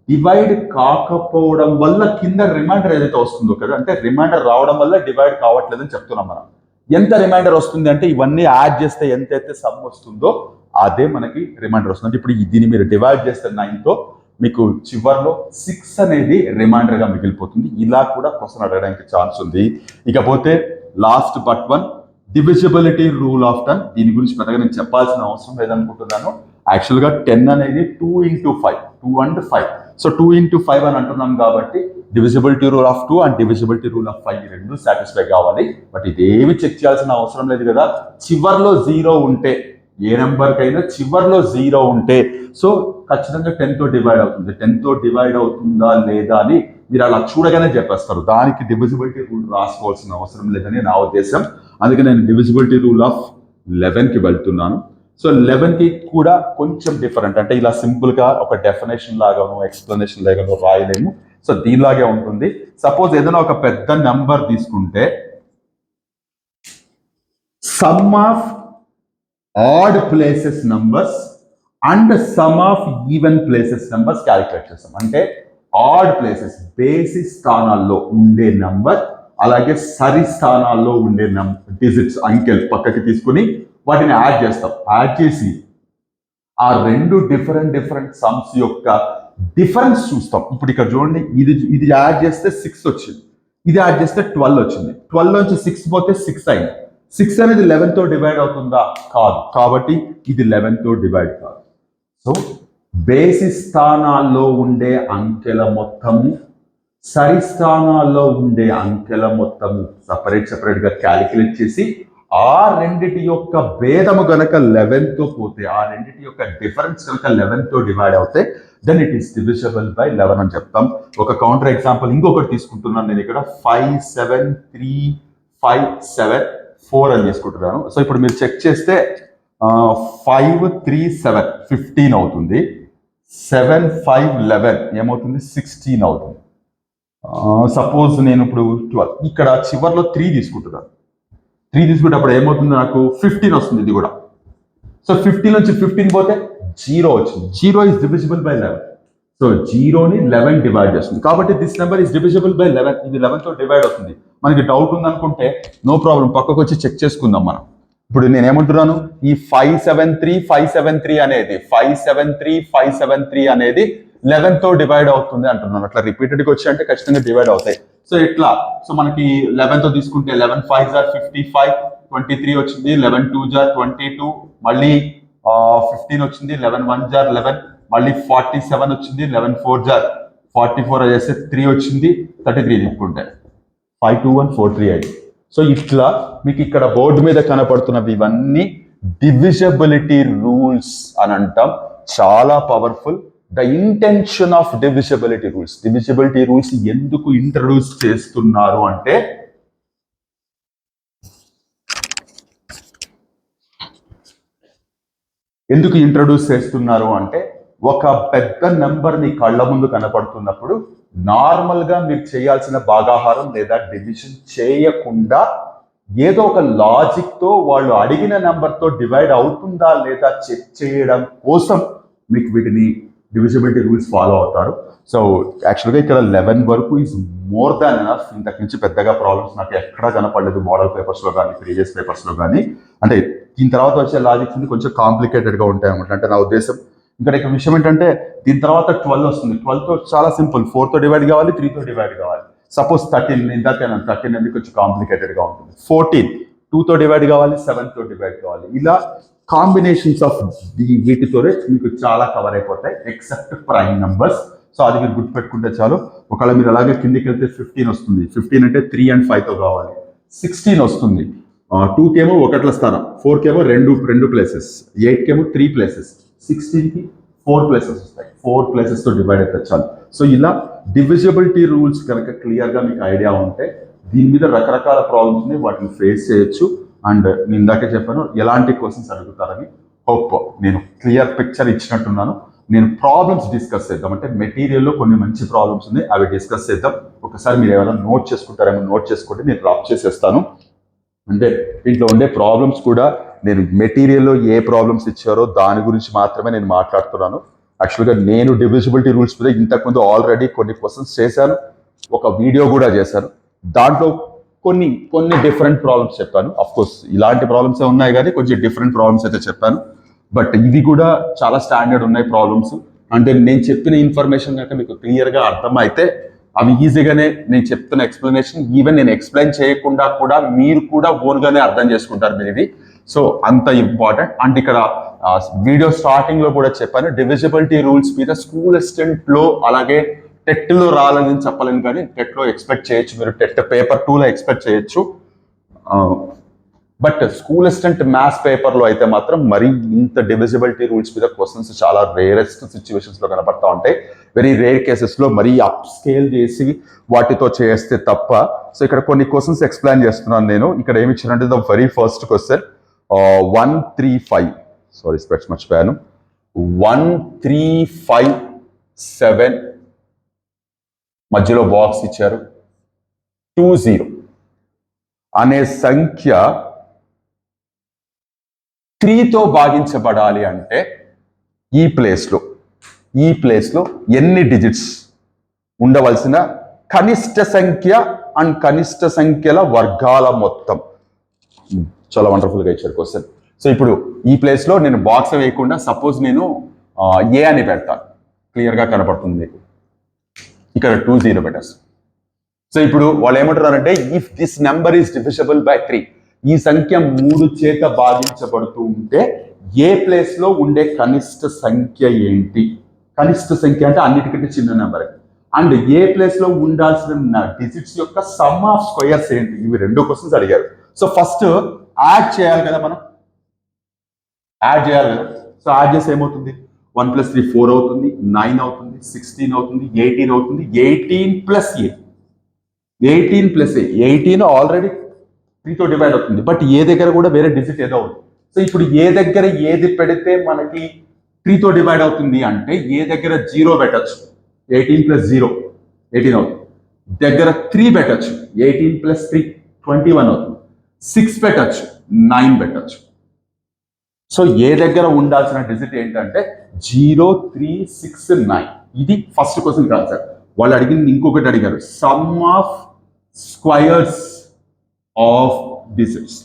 డివైడ్ కాకపోవడం వల్ల కింద రిమైండర్ ఏదైతే వస్తుందో కదా, అంటే రిమైండర్ రావడం వల్ల డివైడ్ కావట్లేదని చెప్తున్నాం మనం. ఎంత రిమైండర్ వస్తుంది అంటే ఇవన్నీ యాడ్ చేస్తే ఎంతైతే సమ్ వస్తుందో అదే మనకి రిమైండర్ వస్తుంది. అంటే ఇప్పుడు దీన్ని మీరు డివైడ్ చేస్తే 9తో మీకు చివర్లో 6 అనేది రిమైండర్ గా మిగిలిపోతుంది. ఇలా కూడా క్వశ్చన్ అడగడానికి ఛాన్స్ ఉంది. ఇకపోతే last but one, divisibility rule of 10. దీని గురించి పెద్దగా నేను చెప్పాల్సిన అవసరం లేదనుకుంటున్నాను. యాక్చువల్గా 10 అనేది 2 into 5, 2 and 5. సో 2 into 5 అని అంటున్నాం కాబట్టి divisibility rule of 2 and divisibility rule of 5 రెండు సాటిస్ఫై కావాలి. బట్ ఇదేమి చెక్ చేయాల్సిన అవసరం లేదు కదా. చివర్లో 0 ఉంటే, ఏ నెంబర్కైనా చివర్లో 0 ఉంటే సో ఖచ్చితంగా 10తో డివైడ్ అవుతుంది. 10తో డివైడ్ అవుతుందా లేదా అని మీరు అలా చూడగానే చెప్పేస్తారు. దానికి డివిజిబిలిటీ రూల్ రాసుకోవాల్సిన అవసరం లేదని నా ఉద్దేశం. అందుకే నేను డివిజిబిలిటీ రూల్ ఆఫ్ 11కి వెళ్తున్నాను. సో 11కి కూడా కొంచెం డిఫరెంట్. అంటే ఇలా సింపుల్గా ఒక డెఫినేషన్ లాగాను ఎక్స్ప్లెనేషన్ లాగాను రాయలేము. సో దీనిలాగే ఉంటుంది. సపోజ్ ఏదైనా ఒక పెద్ద నెంబర్ తీసుకుంటే some of odd places numbers and some of even places numbers calculate చేస్తాం. అంటే ఆడ్ ప్లేసెస్ బేసి స్థానాల్లో ఉండే నంబర్, అలాగే సరి స్థానాల్లో ఉండే డిజిట్స్ అంకెలు పక్కకి తీసుకుని వాటిని యాడ్ చేస్తాం. యాడ్ చేసి ఆ రెండు డిఫరెంట్ సమ్స్ యొక్క డిఫరెన్స్ చూస్తాం. ఇప్పుడు ఇక్కడ చూడండి, ఇది యాడ్ చేస్తే 6 వచ్చింది, ఇది యాడ్ చేస్తే 12 వచ్చింది. 12 నుంచి 6 పోతే 6 అయింది. 6 అనేది 11తో డివైడ్ అవుతుందా? కాదు. కాబట్టి ఇది 11తో డివైడ్ కాదు. సో బేసి స్థానాల్లో ఉండే అంకెల మొత్తము, సరి స్థానాల్లో ఉండే అంకెల మొత్తము సపరేట్ గా క్యాలిక్యులేట్ చేసి ఆ రెండిటి యొక్క భేదము గనక 11తో పోతే, ఆ రెండిటి యొక్క డిఫరెన్స్ కనుక 11తో డివైడ్ అవుతే then it is divisible by 11 అని చెప్తాం. ఒక కౌంటర్ ఎగ్జాంపుల్ ఇంకొకటి తీసుకుంటున్నాను నేను ఇక్కడ. 5, 7, 3, 5, 7, 4 అని చేసుకుంటున్నాను. సో ఇప్పుడు మీరు చెక్ చేస్తే 5, 3, 7 15 అవుతుంది. 7, 5, 11 ఏమవుతుంది? 16 అవుతుంది. సపోజ్ నేను ఇప్పుడు 12, ఇక్కడ చివర్లో 3 తీసుకుంటున్నాను. 3 తీసుకునేటప్పుడు ఏమవుతుంది? నాకు 15 వస్తుంది. ఇది కూడా. సో 15 నుంచి 15 పోతే 0 వచ్చింది. 0 ఈజ్ డివిజిబుల్ బై 11. సో 0ని 11 డివైడ్ చేస్తుంది. కాబట్టి this number is divisible by 11. ఇది 11తో డివైడ్ అవుతుంది. మనకి డౌట్ ఉందనుకుంటే నో ప్రాబ్లం, పక్కకు వచ్చి చెక్ చేసుకుందాం మనం. ఇప్పుడు నేను ఏమంటున్నాను, ఈ 573 అనేది 573 అనేది 11తో డివైడ్ అవుతుంది అంటున్నాను. అట్లా రిపీటెడ్గా వచ్చి అంటే ఖచ్చితంగా డివైడ్ అవుతాయి. సో ఇట్లా, సో మనకి 11తో తీసుకుంటే 11 5s are 55, 23 వచ్చింది. 11 2s are 22, మళ్ళీ 15 వచ్చింది. 11 1s are 11, మళ్ళీ 47 వచ్చింది. 11 4s are 44 చేస్తే 3 వచ్చింది. 33 తీసుకుంటే 5 2 1 4 3 అయింది. సో ఇట్లా మీకు ఇక్కడ బోర్డు మీద కనపడుతున్నవి ఇవన్నీ డివిజిబిలిటీ రూల్స్ అని అంటాం. చాలా powerful. The intention of divisibility rules. Divisibility rules ఎందుకు ఇంట్రడ్యూస్ చేస్తున్నారు అంటే ఒక పెద్ద నెంబర్ ని కళ్ళ ముందు కనపడుతున్నప్పుడు నార్మల్ గా మీరు చేయాల్సిన భాగాహారం లేదా డివిజన్ చేయకుండా ఏదో ఒక లాజిక్ తో వాళ్ళు అడిగిన నెంబర్ తో డివైడ్ అవుతుందా లేదా చెక్ చేయడం కోసం మీకు వీటిని డివిజిబిలిటీ రూల్స్ ఫాలో అవుతారు. సో యాక్చువల్గా ఇక్కడ 11 వరకు ఈజ్ మోర్ దాన్ ఎనఫ్. ఇంతకు నుంచి పెద్దగా ప్రాబ్లమ్స్ నాకు ఎక్కడా కనపడలేదు మోడల్ పేపర్స్ లో కానీ ప్రీవియస్ పేపర్స్ లో కానీ. అంటే దీని తర్వాత వచ్చే లాజిక్స్ కొంచెం కాంప్లికేటెడ్ గా ఉంటాయి అన్నమాట. అంటే నా ఉద్దేశం ఇక్కడ ఇక విషయం ఏంటంటే దీని తర్వాత 12 వస్తుంది. 12తో చాలా సింపుల్, 4తో డివైడ్ కావాలి, 3తో డివైడ్ కావాలి. సపోజ్ 13, ఇందాక 13 అనేది కొంచెం కాంప్లికేటెడ్గా ఉంటుంది. 14 2తో డివైడ్ కావాలి, 7తో డివైడ్ కావాలి. ఇలా కాంబినేషన్స్ ఆఫ్ వీటితోనే మీకు చాలా కవర్ అయిపోతాయి ఎక్సెప్ట్ ప్రైమ్ నంబర్స్. సో అది మీరు గుర్తుపెట్టుకుంటే చాలు. ఒకవేళ మీరు అలాగే కిందికి వెళ్తే 15 వస్తుంది. 15 అంటే 3 and 5తో కావాలి. 16 వస్తుంది. 2కేమో ఒకట్ల స్థానం, 4కేమో రెండు ప్లేసెస్, 8కేమో 3 ప్లేసెస్, 16కి 4 ప్లేసెస్ వస్తాయి. 4 ప్లేసెస్తో డివైడ్ అయితే చాలు. సో ఇలా డివిజిబిలిటీ రూల్స్ కనుక క్లియర్గా మీకు ఐడియా ఉంటే దీని మీద రకరకాల ప్రాబ్లమ్స్ని వాటిని ఫేస్ చేయొచ్చు. అండ్ నేను ఇందాకే చెప్పాను ఎలాంటి క్వశ్చన్స్ అడుగుతారని. హోప్ నేను క్లియర్ పిక్చర్ ఇచ్చినట్టున్నాను. నేను ప్రాబ్లమ్స్ డిస్కస్ చేద్దాం, అంటే మెటీరియల్లో కొన్ని మంచి ప్రాబ్లమ్స్ ఉన్నాయి, అవి డిస్కస్ చేద్దాం. ఒకసారి మీరు ఏమైనా నోట్ చేసుకుంటారేమో నోట్ చేసుకుంటే నేను డ్రాప్ చేసేస్తాను. అంటే దీంట్లో ఉండే ప్రాబ్లమ్స్ కూడా నేను మెటీరియల్లో ఏ ప్రాబ్లమ్స్ ఇచ్చారో దాని గురించి మాత్రమే నేను మాట్లాడుతున్నాను. యాక్చువల్గా నేను డివిజిబిలిటీ రూల్స్ మీద ఇంతకుముందు ఆల్రెడీ కొన్ని క్వశ్చన్స్ చేశాను, ఒక వీడియో కూడా చేశాను. దాంట్లో కొన్ని డిఫరెంట్ ప్రాబ్లమ్స్ చెప్పాను. కోర్స్ ఇలాంటి ప్రాబ్లమ్సే ఉన్నాయి కానీ కొంచెం డిఫరెంట్ ప్రాబ్లమ్స్ అయితే చెప్పాను. బట్ ఇవి కూడా చాలా స్టాండర్డ్ ఉన్నాయి ప్రాబ్లమ్స్. అంటే నేను చెప్పిన ఇన్ఫర్మేషన్ కనుక మీకు క్లియర్గా అర్థమైతే అవి ఈజీగానే నేను చెప్తున్న ఎక్స్ప్లెనేషన్ ఈవెన్ నేను ఎక్స్ప్లెయిన్ చేయకుండా కూడా మీరు కూడా ఓన్గానే అర్థం చేసుకుంటారు మీరు ఇది. సో అంత ఇంపార్టెంట్. అండ్ ఇక్కడ వీడియో స్టార్టింగ్లో కూడా చెప్పాను డివిజిబిలిటీ రూల్స్ మీద స్కూల్ అసిస్టెంట్లో అలాగే టెట్లో రాలని చెప్పలేను కానీ టెట్లో ఎక్స్పెక్ట్ చేయొచ్చు, మీరు టెట్ పేపర్ 2లో ఎక్స్పెక్ట్ చేయొచ్చు. బట్ స్కూల్ అసిస్టెంట్ మ్యాథ్స్ పేపర్లో అయితే మాత్రం మరీ ఇంత డివిజిబిలిటీ రూల్స్ మీద క్వశ్చన్స్ చాలా రేరెస్ట్ సిచ్యువేషన్స్లో కనపడతా ఉంటాయి. వెరీ రేర్ కేసెస్లో మరీ అప్ స్కేల్ చేసి వాటితో చేస్తే తప్ప. సో ఇక్కడ కొన్ని క్వశ్చన్స్ ఎక్స్ప్లెయిన్ చేస్తున్నాను నేను. ఇక్కడ ఏమి ఇచ్చారంటే the very first question 135, sorry స్పెట్స్ మర్చిపోయాను, 1357 మధ్యలో బాక్స్ ఇచ్చారు. 20 అనే సంఖ్య 3తో భాగించబడాలి అంటే ఈ ప్లేస్లో ఎన్ని డిజిట్స్ ఉండవలసిన కనిష్ట సంఖ్య అండ్ కనిష్ట సంఖ్యల వర్గాల మొత్తం. చాలా వండర్ఫుల్గా ఇచ్చారు క్వశ్చన్. సో ఇప్పుడు ఈ ప్లేస్లో నేను బాక్స్ వేయకుండా సపోజ్ నేను ఏ అని పెడతాను, క్లియర్గా కనపడుతుంది మీకు. ఇక్కడ 20 పెట్టేస్తాను. సో ఇప్పుడు వాళ్ళు ఏమంటున్నారంటే if this number is divisible by 3, ఈ సంఖ్య 3 చేత భాగించబడుతూ ఉంటే ఏ ప్లేస్ లో ఉండే కనిష్ట సంఖ్య ఏంటి? కనిష్ట సంఖ్య అంటే అన్నిటికంటే చిన్న నెంబర్. అండ్ ఏ ప్లేస్ లో ఉండాల్సిన డిజిట్స్ యొక్క సమ్ ఆఫ్ స్క్వేర్స్ ఏంటి? ఇవి 2 క్వశ్చన్స్ అడిగారు. సో ఫస్ట్ యాడ్ చేయాలి కదా, మనం యాడ్ చేయాలి కదా. సో యాడ్ చేస్తే ఏమవుతుంది? 1 + 3 4 అవుతుంది, 9 అవుతుంది, 16 అవుతుంది, 18 అవుతుంది. 18 + 18 ఆల్రెడీ 3తో డివైడ్ అవుతుంది. బట్ ఏ దగ్గర కూడా వేరే డిజిట్ ఏదో ఉంది. సో ఇప్పుడు ఏ దగ్గర ఏది పెడితే మనకి 3తో డివైడ్ అవుతుంది అంటే ఏ దగ్గర 0 పెట్టచ్చు, 18 + 0 18 అవుతుంది. దగ్గర 3 పెట్టచ్చు, 18 + 3 21 అవుతుంది. 6 పెట్టచ్చు, 9 పెట్టచ్చు. సో ఏ దగ్గర ఉండాల్సిన డిజిట్ ఏంటంటే 0 3 6 9. ఇది ఫస్ట్ క్వశ్చన్ కాదు సార్. వాళ్ళు అడిగింది ఇంకొకటి అడిగారు, some of squares of digits.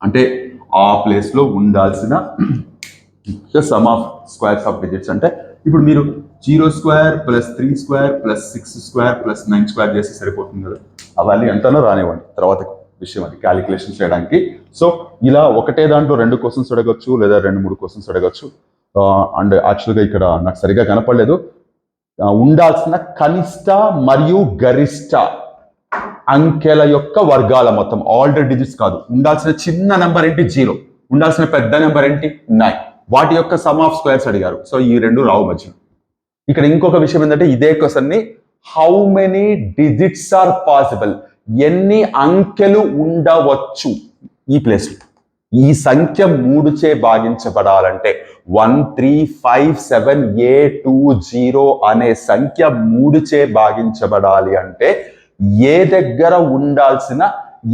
అంటే ఆ ప్లేస్ లో ఉండాల్సిన some of squares of digits. అంటే ఇప్పుడు మీరు 0² + 3² + 6² + 9² చేస్తే సరిపోతుంది కదా. అవన్నీ ఎంతనో రానివ్వండి, తర్వాత విషయం అది క్యాలిక్యులేషన్ చేయడానికి. సో ఇలా ఒకటే దాంట్లో 2 క్వశ్చన్స్ అడగచ్చు లేదా 2-3 క్వశ్చన్స్ అడగచ్చు. అండ్ యాక్చువల్గా ఇక్కడ నాకు సరిగా కనపడలేదు. ఉండాల్సిన కనిష్ట మరియు గరిష్ట అంకెల యొక్క వర్గాల మొత్తం, ఆల్ ద డిజిట్స్ కాదు. ఉండాల్సిన చిన్న నెంబర్ ఏంటి? 0. ఉండాల్సిన పెద్ద నెంబర్ ఏంటి? 9. వాటి యొక్క సమ్ ఆఫ్ స్క్వేర్స్ అడిగారు. సో ఈ 2 రావు మధ్యలో. ఇక్కడ ఇంకొక విషయం ఏంటంటే ఇదే క్వశ్చన్ ని how many digits are possible, ఎన్ని అంకెలు ఉండవచ్చు ఈ ప్లేస్ లో. ఈ సంఖ్య 3చే భాగించబడాలంటే 1357A20 అనే సంఖ్య 3చే భాగించబడాలి అంటే ఏ దగ్గర ఉండాల్సిన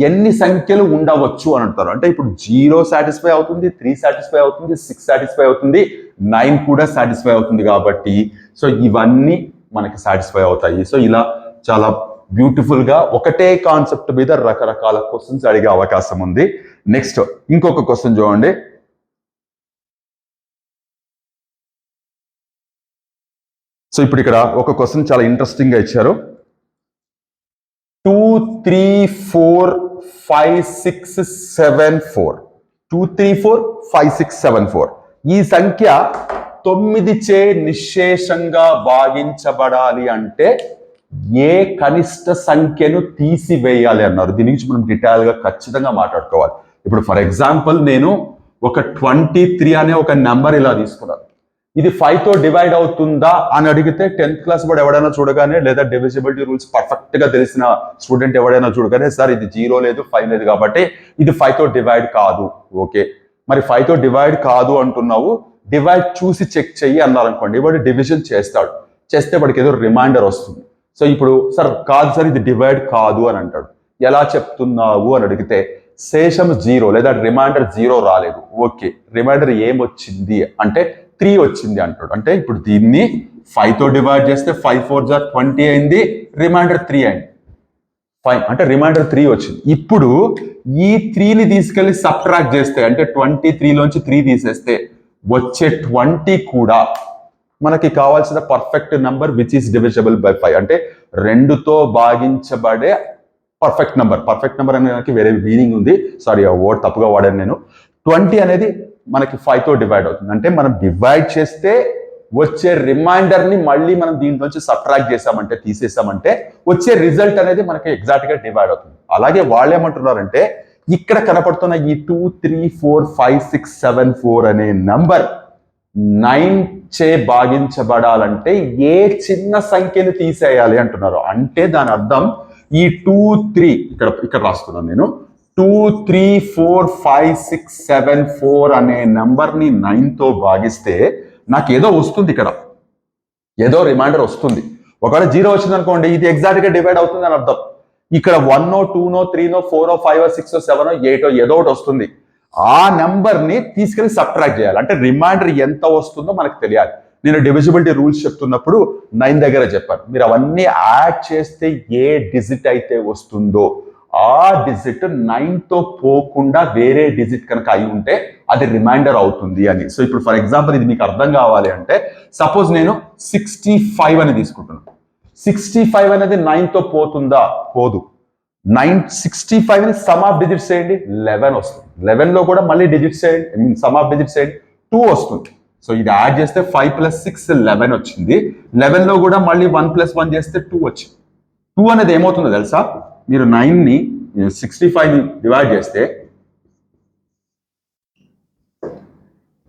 ఎన్ని సంఖ్యలు ఉండవచ్చు అని అంటారు. అంటే ఇప్పుడు 0 సాటిస్ఫై అవుతుంది, 3 సాటిస్ఫై అవుతుంది, 6 సాటిస్ఫై అవుతుంది, 9 కూడా సాటిస్ఫై అవుతుంది. కాబట్టి సో ఇవన్నీ మనకి సాటిస్ఫై అవుతాయి. సో ఇలా చాలా బ్యూటిఫుల్ గా ఒకటే కాన్సెప్ట్ మీద రకరకాల క్వశ్చన్స్ అడిగే అవకాశం ఉంది. నెక్స్ట్ ఇంకొక క్వశ్చన్ చూడండి. సో ఇప్పుడు ఇక్కడ ఒక క్వశ్చన్ చాలా ఇంట్రెస్టింగ్ గా ఇచ్చారు. 2 3 4 5 6 7 4 2 3 4 5 6 7 4 ఈ సంఖ్య 9 చే నిశ్శేషంగా భాగించబడాలి అంటే ఏ కనిష్ట సంఖ్యను తీసివేయాలి అన్నారు. దీని గురించి మనం డీటెయిల్ గా ఖచ్చితంగా మాట్లాడుకోవాలి. ఇప్పుడు ఫర్ ఎగ్జాంపుల్ నేను ఒక 23 అనే ఒక నెంబర్ ఇలా తీసుకున్నాను. ఇది 5 తో డివైడ్ అవుతుందా అని అడిగితే 10th క్లాస్ వాడు ఎవడైనా చూడగానే, లేదా డివిజిబిలిటీ రూల్స్ పర్ఫెక్ట్ గా తెలిసిన స్టూడెంట్ ఎవడైనా చూడగానే, సార్ ఇది 0 లేదు 5 లేదు కాబట్టి ఇది 5 తో డివైడ్ కాదు. ఓకే, మరి 5 తో డివైడ్ కాదు అంటున్నావు, డివైడ్ చూసి చెక్ చెయ్యి అన్నారు అనుకోండి, వాడు డివిజన్ చేస్తాడు. చేస్తే వాడికి ఏదో రిమైండర్ వస్తుంది. సో ఇప్పుడు సార్ కాదు సార్ ఇది డివైడ్ కాదు అని అంటాడు. ఎలా చెప్తున్నావు అని అడిగితే శేషం 0 లేదా రిమైండర్ 0 రాలేదు. ఓకే, రిమైండర్ ఏమొచ్చింది అంటే 3 వచ్చింది అంటాడు. అంటే ఇప్పుడు దీన్ని 5 తో డివైడ్ చేస్తే 5 4 జా 20 అయింది, రిమైండర్ 3 అయింది. 5 అంటే రిమైండర్ 3 వచ్చింది. ఇప్పుడు ఈ 3ని తీసుకెళ్లి సబ్ట్రాక్ట్ చేస్తే, అంటే 23 లోంచి 3 తీసేస్తే వచ్చే 20 కూడా మనకి కావాల్సిన perfect number which is divisible by 5, అంటే 2తో భాగించబడే పర్ఫెక్ట్ నంబర్. పర్ఫెక్ట్ నంబర్ అనేది వేరే మీనింగ్ ఉంది, సారీ ఆ వర్డ్ తప్పుగా వాడాను నేను. 20 అనేది మనకి 5 తో డివైడ్ అవుతుంది. అంటే మనం డివైడ్ చేస్తే వచ్చే రిమైండర్ ని మళ్ళీ మనం దీంట్లోంచి సబ్ట్రాక్ట్ చేసామంటే, తీసేసామంటే వచ్చే రిజల్ట్ అనేది మనకి ఎగ్జాక్ట్ గా డివైడ్ అవుతుంది. అలాగే వాళ్ళు ఏమంటున్నారంటే ఇక్కడ కనపడుతున్న ఈ 2 3 4 5 6 7 4 అనే నంబర్ 9 చే భాగించబడాలంటే ఏ చిన్న సంఖ్యను తీసేయాలి అంటున్నారు. అంటే దాని అర్థం ఈ 2 3 ఇక్కడ రాస్తున్నాను నేను, 2 3 4 5 6 7 4 అనే నంబర్ని 9తో భాగిస్తే నాకు ఏదో వస్తుంది, ఇక్కడ ఏదో రిమైండర్ వస్తుంది. ఒకవేళ 0 వచ్చింది అనుకోండి, ఇది ఎగ్జాక్ట్ గా డివైడ్ అవుతుంది అని అర్థం. ఇక్కడ 1 2 3 4 5 6 7 8 ఏదో ఒకటి వస్తుంది. ఆ నెంబర్ ని తీసుకెళ్లి సబ్ట్రాక్ట్ చేయాలి. అంటే రిమైండర్ ఎంత వస్తుందో మనకు తెలియాలి. నేను డివిజిబిలిటీ రూల్స్ చెప్తున్నప్పుడు 9 దగ్గర చెప్పాను, మీరు అవన్నీ యాడ్ చేస్తే ఏ డిజిట్ అయితే వస్తుందో ఆ డిజిట్ 9తో పోకుండా వేరే డిజిట్ కనుక అయి ఉంటే అది రిమైండర్ అవుతుంది అని. సో ఇప్పుడు ఫర్ ఎగ్జాంపుల్ ఇది మీకు అర్థం కావాలి అంటే, సపోజ్ నేను 65 అని తీసుకుంటున్నాను. 65 అనేది 9తో పోతుందా? పోదు. 65 ని సమ్ ఆఫ్ డిజిట్స్ చేయండి, 11 వస్తుంది. 11 లో కూడా మళ్ళీ డిజిట్స్ చేయండి, సమ్ ఆఫ్ డిజిట్స్ చేయండి, 2 వస్తుంది. సో ఇది యాడ్ చేస్తే 5 + 6 11 వచ్చింది. 11 లో కూడా మళ్ళీ 1 + 1 చేస్తే 2 వచ్చింది. 2 అనేది ఏమవుతుందో తెలుసా? మీరు 9ని 65ని డివైడ్ చేస్తే,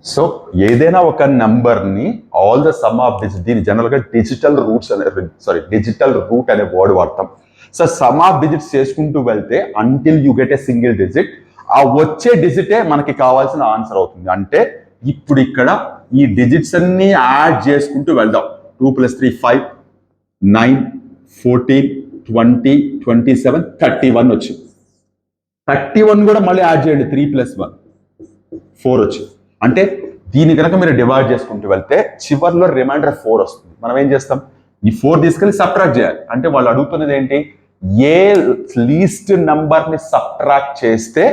సో ఏదైనా ఒక నంబర్ని all the sum of digit, దీని జనరల్ గా డిజిటల్ రూట్ అనే వర్డ్ వాడతాం. సో సమ్ ఆఫ్ డిజిట్స్ చేసుకుంటూ వెళ్తే until you get a single digit, ఆ వచ్చే డిజిటే మనకి కావాల్సిన ఆన్సర్ అవుతుంది. అంటే ఇప్పుడు ఇక్కడ ఈ డిజిట్స్ అన్ని యాడ్ చేసుకుంటూ వెళ్దాం. 2 + 3 5 9 14 20 27 31 వచ్చింది. 31 కూడా మళ్ళీ యాడ్ చేయండి, 3 + 1 4 వచ్చింది. అంటే దీని కనుక మీరు డివైడ్ చేసుకుంటూ వెళ్తే చివరిలో రిమైండర్ 4 వస్తుంది. మనం ఏం చేస్తాం, ఈ 4 తీసుకెళ్లి సబ్ట్రాక్ట్ చేయాలి. అంటే వాళ్ళు అడుగుతున్నది ఏంటి, ఏ లీస్ట్ నంబర్ ని సబ్ట్రాక్ట్ చేస్తే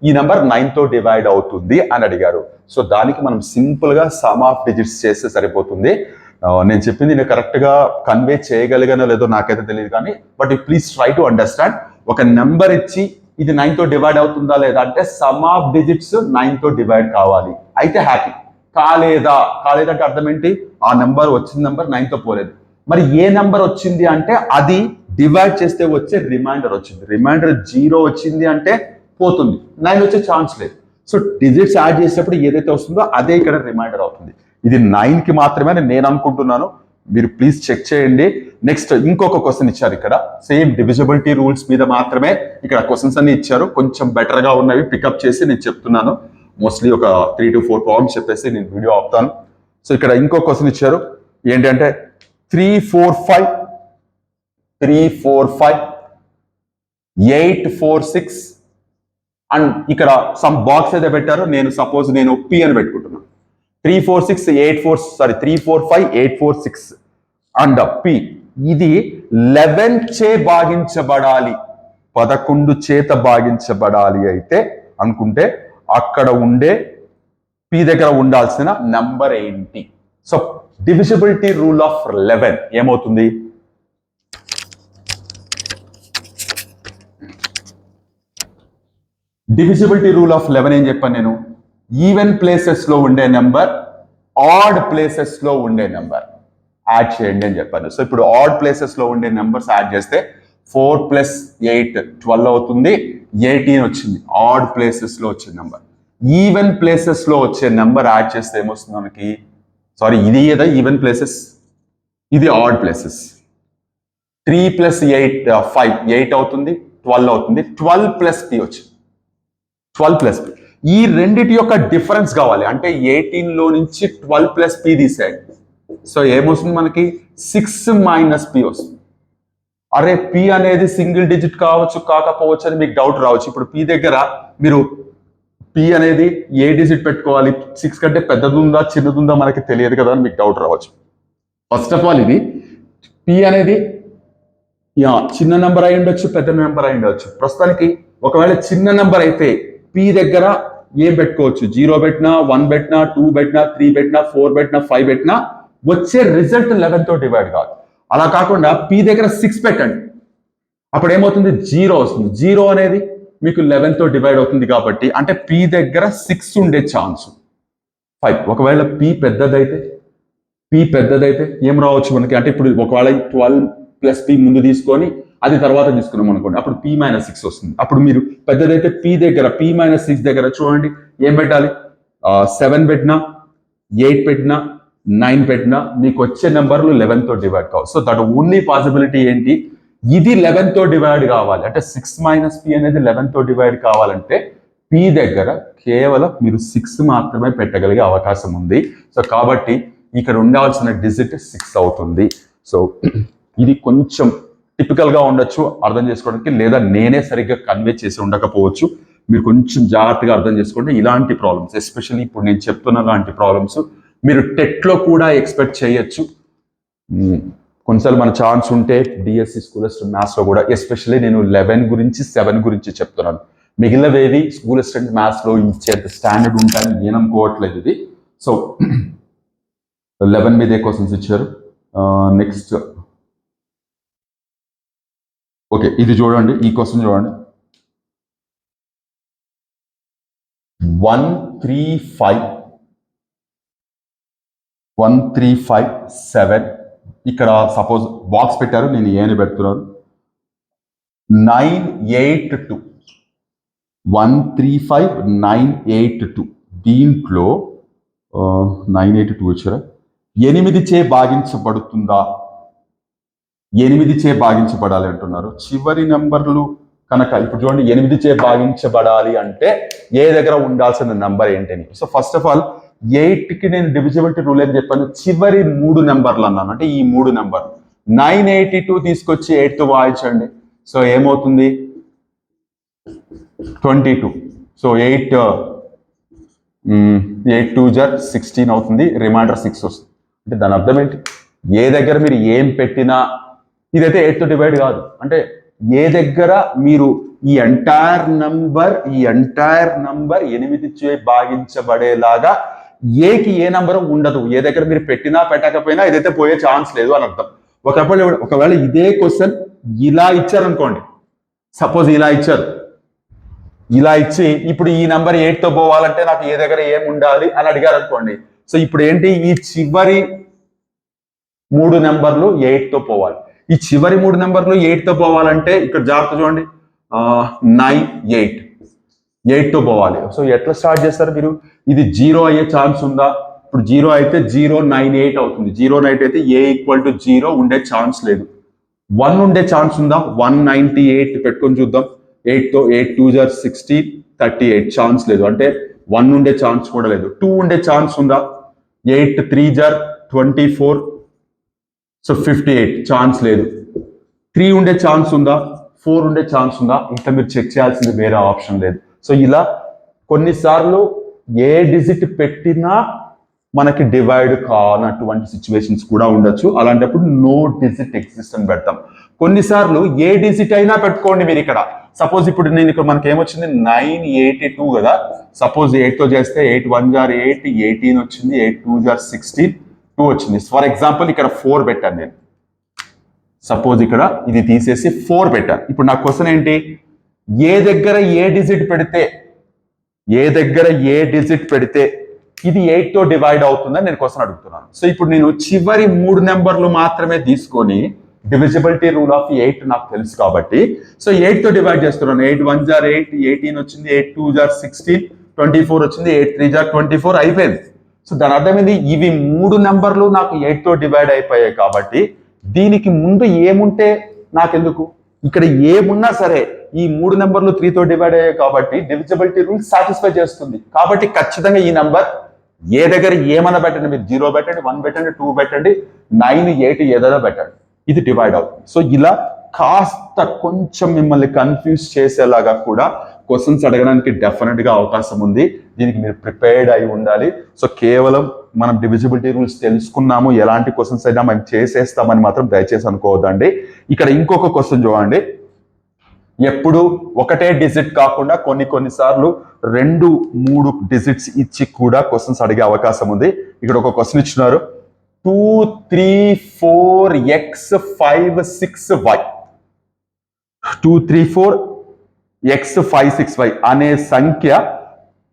ఈ నంబర్ 9తో డివైడ్ అవుతుంది అని అడిగారు. సో దానికి మనం సింపుల్ గా సమ్ ఆఫ్ డిజిట్స్ చేస్తే సరిపోతుంది. నేను చెప్పింది నేను కరెక్ట్ గా కన్వే చేయగలిగానో లేదో నాకైతే తెలియదు, కానీ but please try to understand. ఒక నెంబర్ ఇచ్చి ఇది 9తో డివైడ్ అవుతుందా లేదా అంటే సమ్ ఆఫ్ డిజిట్స్ 9తో డివైడ్ కావాలి, అయితే హ్యాపీ. కాలేదంటే అర్థం ఏంటి, ఆ నెంబర్ వచ్చిన నెంబర్ 9తో పోలేదు. మరి ఏ నెంబర్ వచ్చింది అంటే అది డివైడ్ చేస్తే వచ్చే రిమైండర్ వచ్చింది. రిమైండర్ 0 వచ్చింది అంటే పోతుంది, 9 వచ్చే ఛాన్స్ లేదు. సో డిజిట్స్ యాడ్ చేసేటప్పుడు ఏదైతే వస్తుందో అదే ఇక్కడ రిమైండర్ అవుతుంది. ఇది 9కి మాత్రమే నేను అనుకుంటున్నాను, మీరు ప్లీజ్ చెక్ చేయండి. నెక్స్ట్ ఇంకొక క్వశ్చన్ ఇచ్చారు ఇక్కడ, సేమ్ డివిజిబిలిటీ రూల్స్ మీద మాత్రమే ఇక్కడ క్వశ్చన్స్ అన్ని ఇచ్చారు. కొంచెం బెటర్ గా ఉన్నవి పికప్ చేసి నేను చెప్తున్నాను. మోస్ట్లీ ఒక 3 to 4 ప్రాబ్లమ్స్ చెప్పేసి నేను వీడియో ఆపుతాను. సో ఇక్కడ ఇంకో క్వశ్చన్ ఇచ్చారు, ఏంటంటే 3 4 5 8 4 6 అండ్ ఇక్కడ సమ్ బాక్స్ అయితే పెట్టారు. నేను సపోజ్ నేను P అని పెట్టుకుంటున్నాను. 3 4 6 8 4 సారీ 3 4 5 8 4 6 అండ్ P. ఇది 11 చే భాగించబడాలి, 11 చేత భాగించబడాలి అయితే అనుకుంటే అక్కడ ఉండే P దగ్గర ఉండాల్సిన నంబర్ ఏంటి? సో డివిజిబిలిటీ రూల్ ఆఫ్ 11 ఏమవుతుంది? డివిజిబిలిటీ రూల్ ఆఫ్ 11 ఏం చెప్పాను నేను? ఈవెన్ ప్లేసెస్ లో ఉండే నెంబర్ ఆడ్ ప్లేసెస్ లో ఉండే నెంబర్ యాడ్ చేయండి అని చెప్పాను. సో ఇప్పుడు ఆడ్ ప్లేసెస్ లో ఉండే నెంబర్స్ యాడ్ చేస్తే 4 + 8 12 అవుతుంది, 18 వచ్చింది ఆడ్ ప్లేసెస్ లో వచ్చే నెంబర్. ఈవెన్ ప్లేసెస్ లో వచ్చే నెంబర్ యాడ్ చేస్తే ఏమొస్తుంది మనకి? సారీ, ఇది ఏదా ఈవెన్ ప్లేసెస్, ఇది ఆడ్ ప్లేసెస్. 3 + 8 5 8 అవుతుంది, 12 అవుతుంది, 12 + p వచ్చింది, 12 + p. ఈ రెండిటి యొక్క డిఫరెన్స్ కావాలి అంటే 18 లో నుంచి 12 + p తీసేయండి. సో ఏమొస్తుంది మనకి? 6 - p వస్తుంది. అరే p అనేది సింగిల్ డిజిట్ కావచ్చు కాకపోవచ్చు అని మీకు డౌట్ రావచ్చు. ఇప్పుడు p దగ్గర మీరు p అనేది ఏ డిజిట్ పెట్టుకోవాలి, 6 కంటే పెద్దదుందా చిన్నదుందా మనకి తెలియదు కదా అని మీకు డౌట్ రావచ్చు. ఫస్ట్ ఆఫ్ ఆల్ ఇది p అనేది చిన్న నెంబర్ అయి ఉండొచ్చు, పెద్ద నెంబర్ అయి ఉండొచ్చు. ప్రస్తుతానికి ఒకవేళ చిన్న నెంబర్ అయితే p దగ్గర ఏం పెట్టుకోవచ్చు? 0 పెట్టినా, 1 పెట్టినా, 2 పెట్టినా, 3 పెట్టినా, 4 పెట్టినా, 5 పెట్టినా వచ్చే రిజల్ట్ 11 తో డివైడ్ కాదు. అలా కాకుండా p దగ్గర 6 పెట్టండి, అప్పుడు ఏమవుతుంది? 0 వస్తుంది. 0 అనేది మీకు 11 తో డివైడ్ అవుతుంది కాబట్టి అంటే p దగ్గర 6 ఉండే ఛాన్స్ 5. ఒకవేళ p పెద్దదైతే ఏం రావచ్చు మనకి అంటే ఇప్పుడు ఒకవేళ 12 + p ముందు తీసుకొని అది తర్వాత తీసుకున్నాం అనుకోండి, అప్పుడు p - 6 వస్తుంది. అప్పుడు మీరు పెద్దదైతే p - 6 దగ్గర చూడండి ఏం పెట్టాలి? 7 పెట్టినా, 8 పెట్టినా, 9 పెట్టినా మీకు వచ్చే నెంబర్లు 11 తో డివైడ్ కావు. సో దట్ ఓన్లీ పాసిబిలిటీ ఏంటి? ఇది 11 తో డివైడ్ కావాలి అంటే 6 - p అనేది 11 తో డివైడ్ కావాలంటే p దగ్గర కేవలం మీరు 6 మాత్రమే పెట్టగలిగే అవకాశం ఉంది. సో కాబట్టి ఇక్కడ ఉండాల్సిన డిజిట్ 6 అవుతుంది. సో ఇది కొంచెం టిపికల్ గా ఉండొచ్చు అర్థం చేసుకోవడానికి, లేదా నేనే సరిగ్గా కన్వే చేసి ఉండకపోవచ్చు. మీరు కొంచెం జాగ్రత్తగా అర్థం చేసుకోండి. ఇలాంటి ప్రాబ్లమ్స్ ఎస్పెషల్లీ ఇప్పుడు నేను చెప్తున్న లాంటి ప్రాబ్లమ్స్ మీరు టెట్ లో కూడా ఎక్స్పెక్ట్ చేయొచ్చు. కొన్నిసార్లు మన ఛాన్స్ ఉంటే డిఎస్సి స్కూల్ అసిస్టెంట్ మ్యాథ్స్ లో కూడా, ఎస్పెషల్లీ నేను 11 గురించి 7 గురించి చెప్తున్నాను. మిగిలినవేవి స్కూల్ అసిస్టెంట్ మ్యాథ్స్ లో ఇచ్చేంత స్టాండర్డ్ ఉంటాయని నేను అనుకోవట్లేదు ఇది. సో 11 మీదే క్వశ్చన్స్ ఇచ్చారు. నెక్స్ట్ ఓకే, ఇది చూడండి, ఈ క్వశ్చన్ చూడండి. 135 ఇక్కడ సపోజ్ బాక్స్ పెట్టారు, నేను ఏని పెడుతున్నాను. 982 135 982 దీంట్లో 982 వచ్చారా? 8 చే భాగించబడుతుందా? 8 చే భాగించబడాలి అంటున్నారు. చివరి నెంబర్లు కనుక ఇప్పుడు చూడండి 8 చే భాగించబడాలి అంటే ఏ దగ్గర ఉండాల్సిన నెంబర్ ఏంటని. సో ఫస్ట్ ఆఫ్ ఆల్ 8కి నేను డివిజిబిలిటీ రూల్ అని చెప్పాను, చివరి 3 నెంబర్లు అన్నాను. అంటే ఈ 3 నెంబర్ 982 తీసుకొచ్చి 8తో భాగించండి. సో ఏమవుతుంది? 22. సో 8 2 16 అవుతుంది, రిమైండర్ 6 వస్తుంది. అంటే దాని అర్థం ఏంటి? ఏ దగ్గర మీరు ఏం పెట్టినా ఇదైతే 8తో డివైడ్ కాదు. అంటే ఏ దగ్గర మీరు ఈ ఎంటైర్ నంబర్ 8 చే భాగించబడేలాగా ఏకి ఏ నంబర్ ఉండదు. ఏ దగ్గర మీరు పెట్టినా పెట్టకపోయినా ఇదైతే పోయే ఛాన్స్ లేదు అని అర్థం. ఒకవేళ ఇదే క్వశ్చన్ ఇలా ఇచ్చారనుకోండి, సపోజ్ ఇలా ఇచ్చి ఇప్పుడు ఈ నెంబర్ 8తో పోవాలంటే నాకు ఏ దగ్గర ఏం ఉండాలి అని అడిగారు అనుకోండి. సో ఇప్పుడు ఏంటి? ఈ చివరి 3 నెంబర్లు 8తో పోవాలి. ఈ చివరి 3 నెంబర్లు 8తో పోవాలంటే ఇక్కడ జాగ్రత్త చూడండి, 9 8తో పోవాలి. సో ఎట్లా స్టార్ట్ చేస్తారు మీరు? ఇది 0 అయ్యే ఛాన్స్ ఉందా? ఇప్పుడు 0 అయితే 098 అవుతుంది. 098 అయితే a = 0 ఉండే ఛాన్స్ లేదు. 1 ఉండే ఛాన్స్ ఉందా? 198 పెట్టుకొని చూద్దాం. 8తో 8 2 16 38 ఛాన్స్ లేదు. అంటే 1 ఉండే ఛాన్స్ కూడా లేదు. 2 ఉండే ఛాన్స్ ఉందా? 8 3 24 సో 58 ఛాన్స్ లేదు. 3 ఉండే ఛాన్స్ ఉందా? 4 ఉండే ఛాన్స్ ఉందా? ఇంకా మీరు చెక్ చేయాల్సింది వేరే ఆప్షన్ లేదు. సో ఇలా కొన్నిసార్లు ఏ డిజిట్ పెట్టినా మనకి డివైడ్ కానటువంటి సిచ్యువేషన్స్ కూడా ఉండొచ్చు. అలాంటప్పుడు నో డిజిట్ ఎగ్జిస్ట్ అని పెడతాం. కొన్నిసార్లు ఏ డిజిట్ అయినా పెట్టుకోండి మీరు. ఇక్కడ సపోజ్ ఇప్పుడు నేను ఇక్కడ మనకి ఏమొచ్చింది? 982 కదా. సపోజ్ 8తో చేస్తే 8 1 8 18 వచ్చింది, 8 2 16 2 వచ్చింది. ఫర్ ఎగ్జాంపుల్ ఇక్కడ 4 పెట్టాను నేను. సపోజ్ ఇక్కడ ఇది తీసేసి 4 పెట్టాను. ఇప్పుడు నా క్వశ్చన్ ఏంటి, ఏ దగ్గర ఏ డిజిట్ పెడితే ఇది 8 తో డివైడ్ అవుతుందని నేను క్వశ్చన్ అడుగుతున్నాను. సో ఇప్పుడు నేను చివరి 3 నెంబర్లు మాత్రమే తీసుకొని డివిజిబిలిటీ రూల్ ఆఫ్ 8 నాకు తెలుసు కాబట్టి సో 8 తో డివైడ్ చేస్తున్నాను. 8 1 జార్ 8, 18 వచ్చింది, 8 2 జార్ 16, 24 వచ్చింది, 8 3 జార్ 24 అయిపోయింది. సో దాని అర్థం ఏంది, ఇవి 3 నెంబర్లు నాకు 8 తో డివైడ్ అయిపోయాయి కాబట్టి దీనికి ముందు ఏముంటే నాకెందుకు, ఇక్కడ ఏమున్నా సరే ఈ 3 నెంబర్లు 3 తో డివైడ్ అయ్యాయి కాబట్టి డివిజిబిలిటీ రూల్ సాటిస్ఫై చేస్తుంది. కాబట్టి ఖచ్చితంగా ఈ నెంబర్ ఏ దగ్గర ఏమన్నా పెట్టండి, మీరు 0 పెట్టండి, 1 పెట్టండి, 2 పెట్టండి, 9 8 ఏదైనా పెట్టండి, ఇది డివైడ్ అవుతుంది. సో ఇలా కాస్త కొంచెం మిమ్మల్ని కన్ఫ్యూజ్ చేసేలాగా కూడా క్వశ్చన్స్ అడగడానికి డెఫినెట్ గా అవకాశం ఉంది. దీనికి మీరు ప్రిపేర్డ్ అయి ఉండాలి. సో కేవలం మనం డివిజిబిలిటీ రూల్స్ తెలుసుకున్నాము, ఎలాంటి క్వశ్చన్స్ అయినా మనం చేసేస్తామని మాత్రం దయచేసి అనుకోవద్దండి. ఇక్కడ ఇంకొక క్వశ్చన్ చూడండి, ఎప్పుడు ఒకటే డిజిట్ కాకుండా కొన్నిసార్లు 2 3 డిజిట్స్ ఇచ్చి కూడా క్వశ్చన్స్ అడిగే అవకాశం ఉంది. ఇక్కడ ఒక క్వశ్చన్ ఇచ్చినారు, 2 3 4 x 5 6 y 2 3 4 x 5 6 y అనే సంఖ్య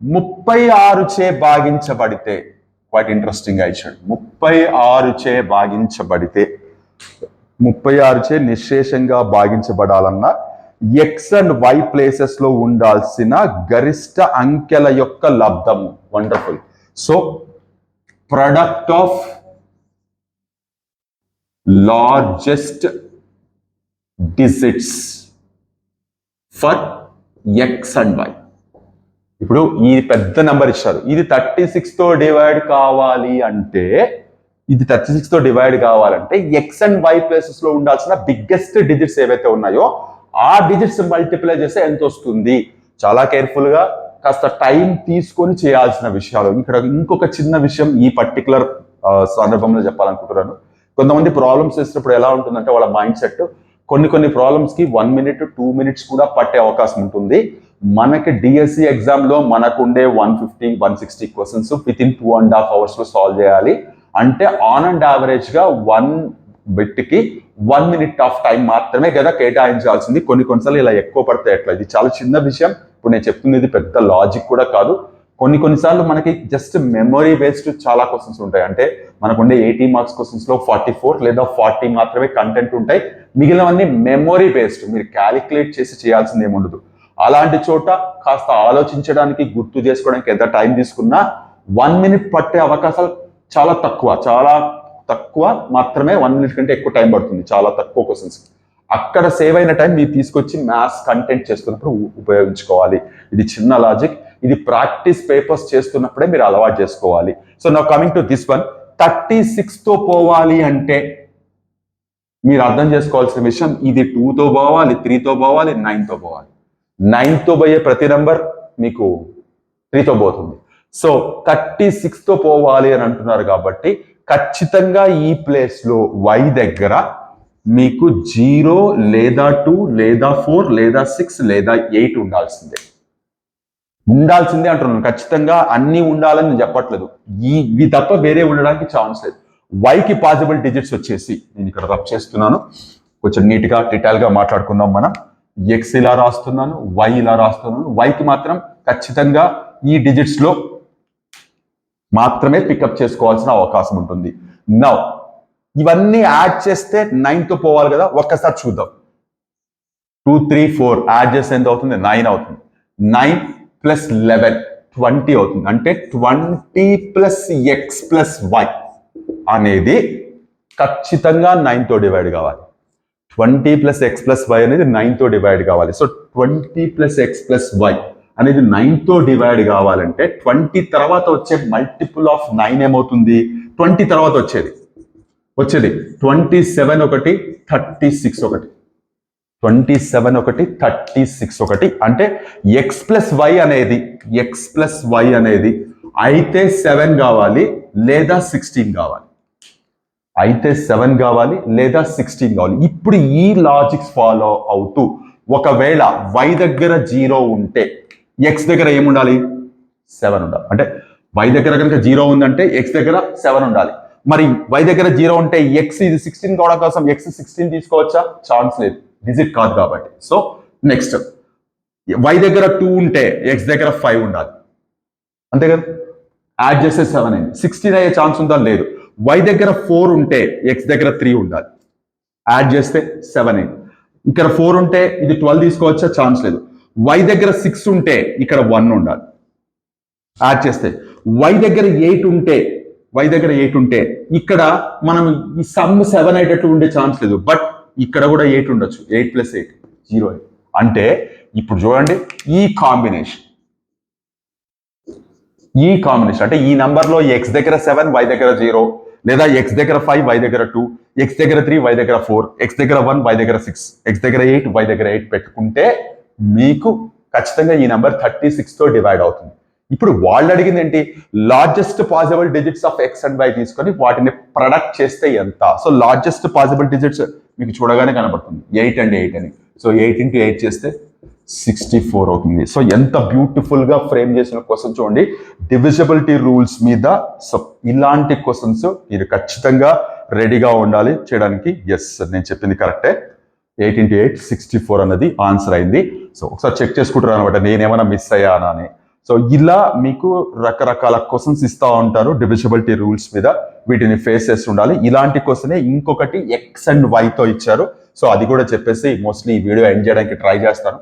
36 చే భాగించబడితే, క్వైట్ ఇంట్రెస్టింగ్ గా ఇచ్చాడు, 36 చే భాగించబడితే, 36 చే నిశ్శేషంగా భాగించబడాలన్నా ఎక్స్ అండ్ వై ప్లేసెస్ లో ఉండాల్సిన గరిష్ట అంకెల యొక్క లబ్ధము. Wonderful. So product of largest digits for x and y. ఇప్పుడు ఈ పెద్ద నెంబర్ ఇచ్చారు, ఇది 36 తో డివైడ్ కావాలి అంటే, ఎక్స్ అండ్ వై ప్లేసెస్ లో ఉండాల్సిన బిగ్గెస్ట్ డిజిట్స్ ఏవైతే ఉన్నాయో ఆ డిజిట్స్ మల్టిప్లై చేస్తే ఎంత వస్తుంది. చాలా కేర్ఫుల్ గా కాస్త టైం తీసుకొని చేయాల్సిన విషయాలు. ఇక్కడ ఇంకొక చిన్న విషయం ఈ పర్టికులర్ సందర్భంలో చెప్పాలనుకుంటున్నాను. కొంతమంది ప్రాబ్లమ్స్ చేసినప్పుడు ఎలా ఉంటుందంటే వాళ్ళ మైండ్ సెట్ కొన్ని ప్రాబ్లమ్స్ కి 1 minute 2 minutes కూడా పట్టే అవకాశం ఉంటుంది. మనకి డిఎస్సి ఎగ్జామ్ లో మనకుండే 150 160 క్వశ్చన్స్ విత్ ఇన్ 2.5 hours లో సాల్వ్ చేయాలి. అంటే ఆన్ అండ్ యావరేజ్ గా 1 బిట్ కి 1 minute ఆఫ్ టైం మాత్రమే కదా కేటాయించాల్సింది. కొన్నిసార్లు ఇలా ఎక్కువ పడితే ఎట్లా, ఇది చాలా చిన్న విషయం. ఇప్పుడు నేను చెప్తున్నది పెద్ద లాజిక్ కూడా కాదు. కొన్నిసార్లు మనకి జస్ట్ మెమొరీ బేస్డ్ చాలా క్వశ్చన్స్ ఉంటాయి. అంటే మనకుండే 80 మార్క్స్ క్వశ్చన్స్ లో 44 లేదా 40 మాత్రమే కంటెంట్ ఉంటాయి, మిగిలినవన్నీ మెమొరీ బేస్డ్, మీరు క్యాలిక్యులేట్ చేసి చేయాల్సింది ఏముండదు. అలాంటి చోట కాస్త ఆలోచించడానికి, గుర్తు చేసుకోవడానికి ఎంత టైం తీసుకున్నా 1 minute పట్టే అవకాశాలు చాలా తక్కువ మాత్రమే. 1 minute కంటే ఎక్కువ టైం పడుతుంది చాలా తక్కువ క్వశ్చన్స్. అక్కడ సేవ్ అయిన టైం మీరు తీసుకొచ్చి మ్యాథ్స్ కంటెంట్ చేస్తున్నప్పుడు ఉపయోగించుకోవాలి. ఇది చిన్న లాజిక్, ఇది ప్రాక్టీస్ పేపర్స్ చేస్తున్నప్పుడే మీరు అలవాటు చేసుకోవాలి. So now coming to this one, 36 తో పోవాలి అంటే మీరు అర్థం చేసుకోవాల్సిన విషయం, ఇది 2 తో పోవాలి, 3 తో పోవాలి, 9 తో పోవాలి. 9 తో పోయే ప్రతి నెంబర్ మీకు 3 తో పోతుంది. సో 36 తో పోవాలి అని అంటున్నారు కాబట్టి ఖచ్చితంగా ఈ ప్లేస్ లో y దగ్గర మీకు 0 లేదా 2 లేదా 4 లేదా 6 లేదా 8 ఉండాల్సిందే అంటున్నాను. ఖచ్చితంగా అన్ని ఉండాలని నేను చెప్పట్లేదు, ఇవి తప్ప వేరే ఉండడానికి ఛాన్స్ లేదు. వైకి పాసిబుల్ డిజిట్స్ వచ్చేసి నేను ఇక్కడ రబ్ చేస్తున్నాను, కొంచెం నీట్ గా డీటెయిల్ గా మాట్లాడుకుందాం మనం. ఎక్స్ ఇలా రాస్తున్నాను, వై ఇలా రాస్తున్నాను. వైకి మాత్రం ఖచ్చితంగా ఈ డిజిట్స్ లో మాత్రమే పికప్ చేసుకోవాల్సిన అవకాశం ఉంటుంది. నౌ ఇవన్నీ యాడ్ చేస్తే 9 తో పోవాలి కదా, ఒక్కసారి చూద్దాం. 2 3 4 యాడ్ చేస్తే ఎంత అవుతుంది, 9 అవుతుంది. 9 + 11 20 అవుతుంది. అంటే 20 + x + y అనేది ఖచ్చితంగా 9 తో డివైడ్ కావాలి. 20 + x + y అనేది 9 తో డివైడ్ కావాలి. సో 20 + x + y అనేది 9 తో డివైడ్ కావాలంటే 20 తర్వాత వచ్చే మల్టిపుల్ ఆఫ్ 9 ఏమవుతుంది, 20 తర్వాత వచ్చేది 27 ఒకటి 36 ఒకటి, 27 ఒకటి 36 ఒకటి. అంటే x + y అనేది అయితే 7 కావాలి లేదా 16 కావాలి. ఇప్పుడు ఈ లాజిక్స్ ఫాలో అవుతూ ఒకవేళ y దగ్గర 0 ఉంటే x దగ్గర ఏముండాలి, 7 ఉండాలి. అంటే y దగ్గర కనుక 0 ఉందంటే x దగ్గర 7 ఉండాలి. మరి y దగ్గర 0 ఉంటే x ఇది 16 కావడం కోసం x 16 తీసుకోవచ్చా? ఛాన్స్ లేదు, డిజిట్ కాదు కాబట్టి. సో నెక్స్ట్ y దగ్గర 2 ఉంటే x దగ్గర 5 ఉండాలి, అంతే కదా? యాడ్ చేస్తే 7 అయింది. 16 అయ్యే ఛాన్స్ ఉందా? లేదు. y దగ్గర 4 ఉంటే x దగ్గర 3 ఉండాలి, యాడ్ చేస్తే 7 అయింది. ఇక్కడ 4 ఉంటే ఇది 12 తీసుకోవచ్చా? ఛాన్స్ లేదు. y దగ్గర 6 ఉంటే ఇక్కడ 1 ఉండాలి, యాడ్ చేస్తే. y దగ్గర 8 ఉంటే ఇక్కడ మనం ఈ సమ్ 7 అయ్యేటట్లు ఉండే ఛాన్స్ లేదు, బట్ ఇక్కడ కూడా 8 ఉండొచ్చు. 8 + 8 0. అంటే ఇప్పుడు చూడండి, ఈ కాంబినేషన్ అంటే ఈ నంబర్లో x దగ్గర 7 y దగ్గర 0, లేదా x దగ్గర 5 y దగ్గర 2, x దగ్గర 3 y దగ్గర 4, x దగ్గర 1 y దగ్గర 6, x దగ్గర 8 y దగ్గర 8 పెట్టుకుంటే మీకు ఖచ్చితంగా ఈ నంబర్ 36తో డివైడ్ అవుతుంది. ఇప్పుడు వాళ్ళు అడిగింది ఏంటి? Largest possible digits of x and y తీసుకొని వాటిని ప్రొడక్ట్ చేస్తే ఎంత. సో లార్జెస్ట్ పాసిబుల్ డిజిట్స్ మీకు చూడగానే కనబడుతుంది 8 and 8 అని. సో 8 × 8 చేస్తే 64 అవుతుంది. సో ఎంత బ్యూటిఫుల్ గా ఫ్రేమ్ చేసిన క్వశ్చన్ చూడండి, డివిజిబిలిటీ రూల్స్ మీద. సో ఇలాంటి క్వశ్చన్స్ మీరు ఖచ్చితంగా రెడీగా ఉండాలి చేయడానికి. ఎస్, నేను చెప్పింది కరెక్టే. 8 × 8 64 అన్నది ఆన్సర్ అయింది. సో ఒకసారి చెక్ చేసుకుంటారు అనమాట, నేనేమైనా మిస్ అయ్యానా అని. సో ఇలా మీకు రకరకాల క్వశ్చన్స్ ఇస్తూ ఉంటారు డివిజిబిలిటీ రూల్స్ మీద, వీటిని ఫేస్ చేసి ఉండాలి. ఇలాంటి క్వశ్చనే ఇంకొకటి ఎక్స్ అండ్ వైతో ఇచ్చారు. సో అది కూడా చెప్పేసి మోస్ట్లీ ఈ వీడియో ఎండ్ చేయడానికి ట్రై చేస్తాను.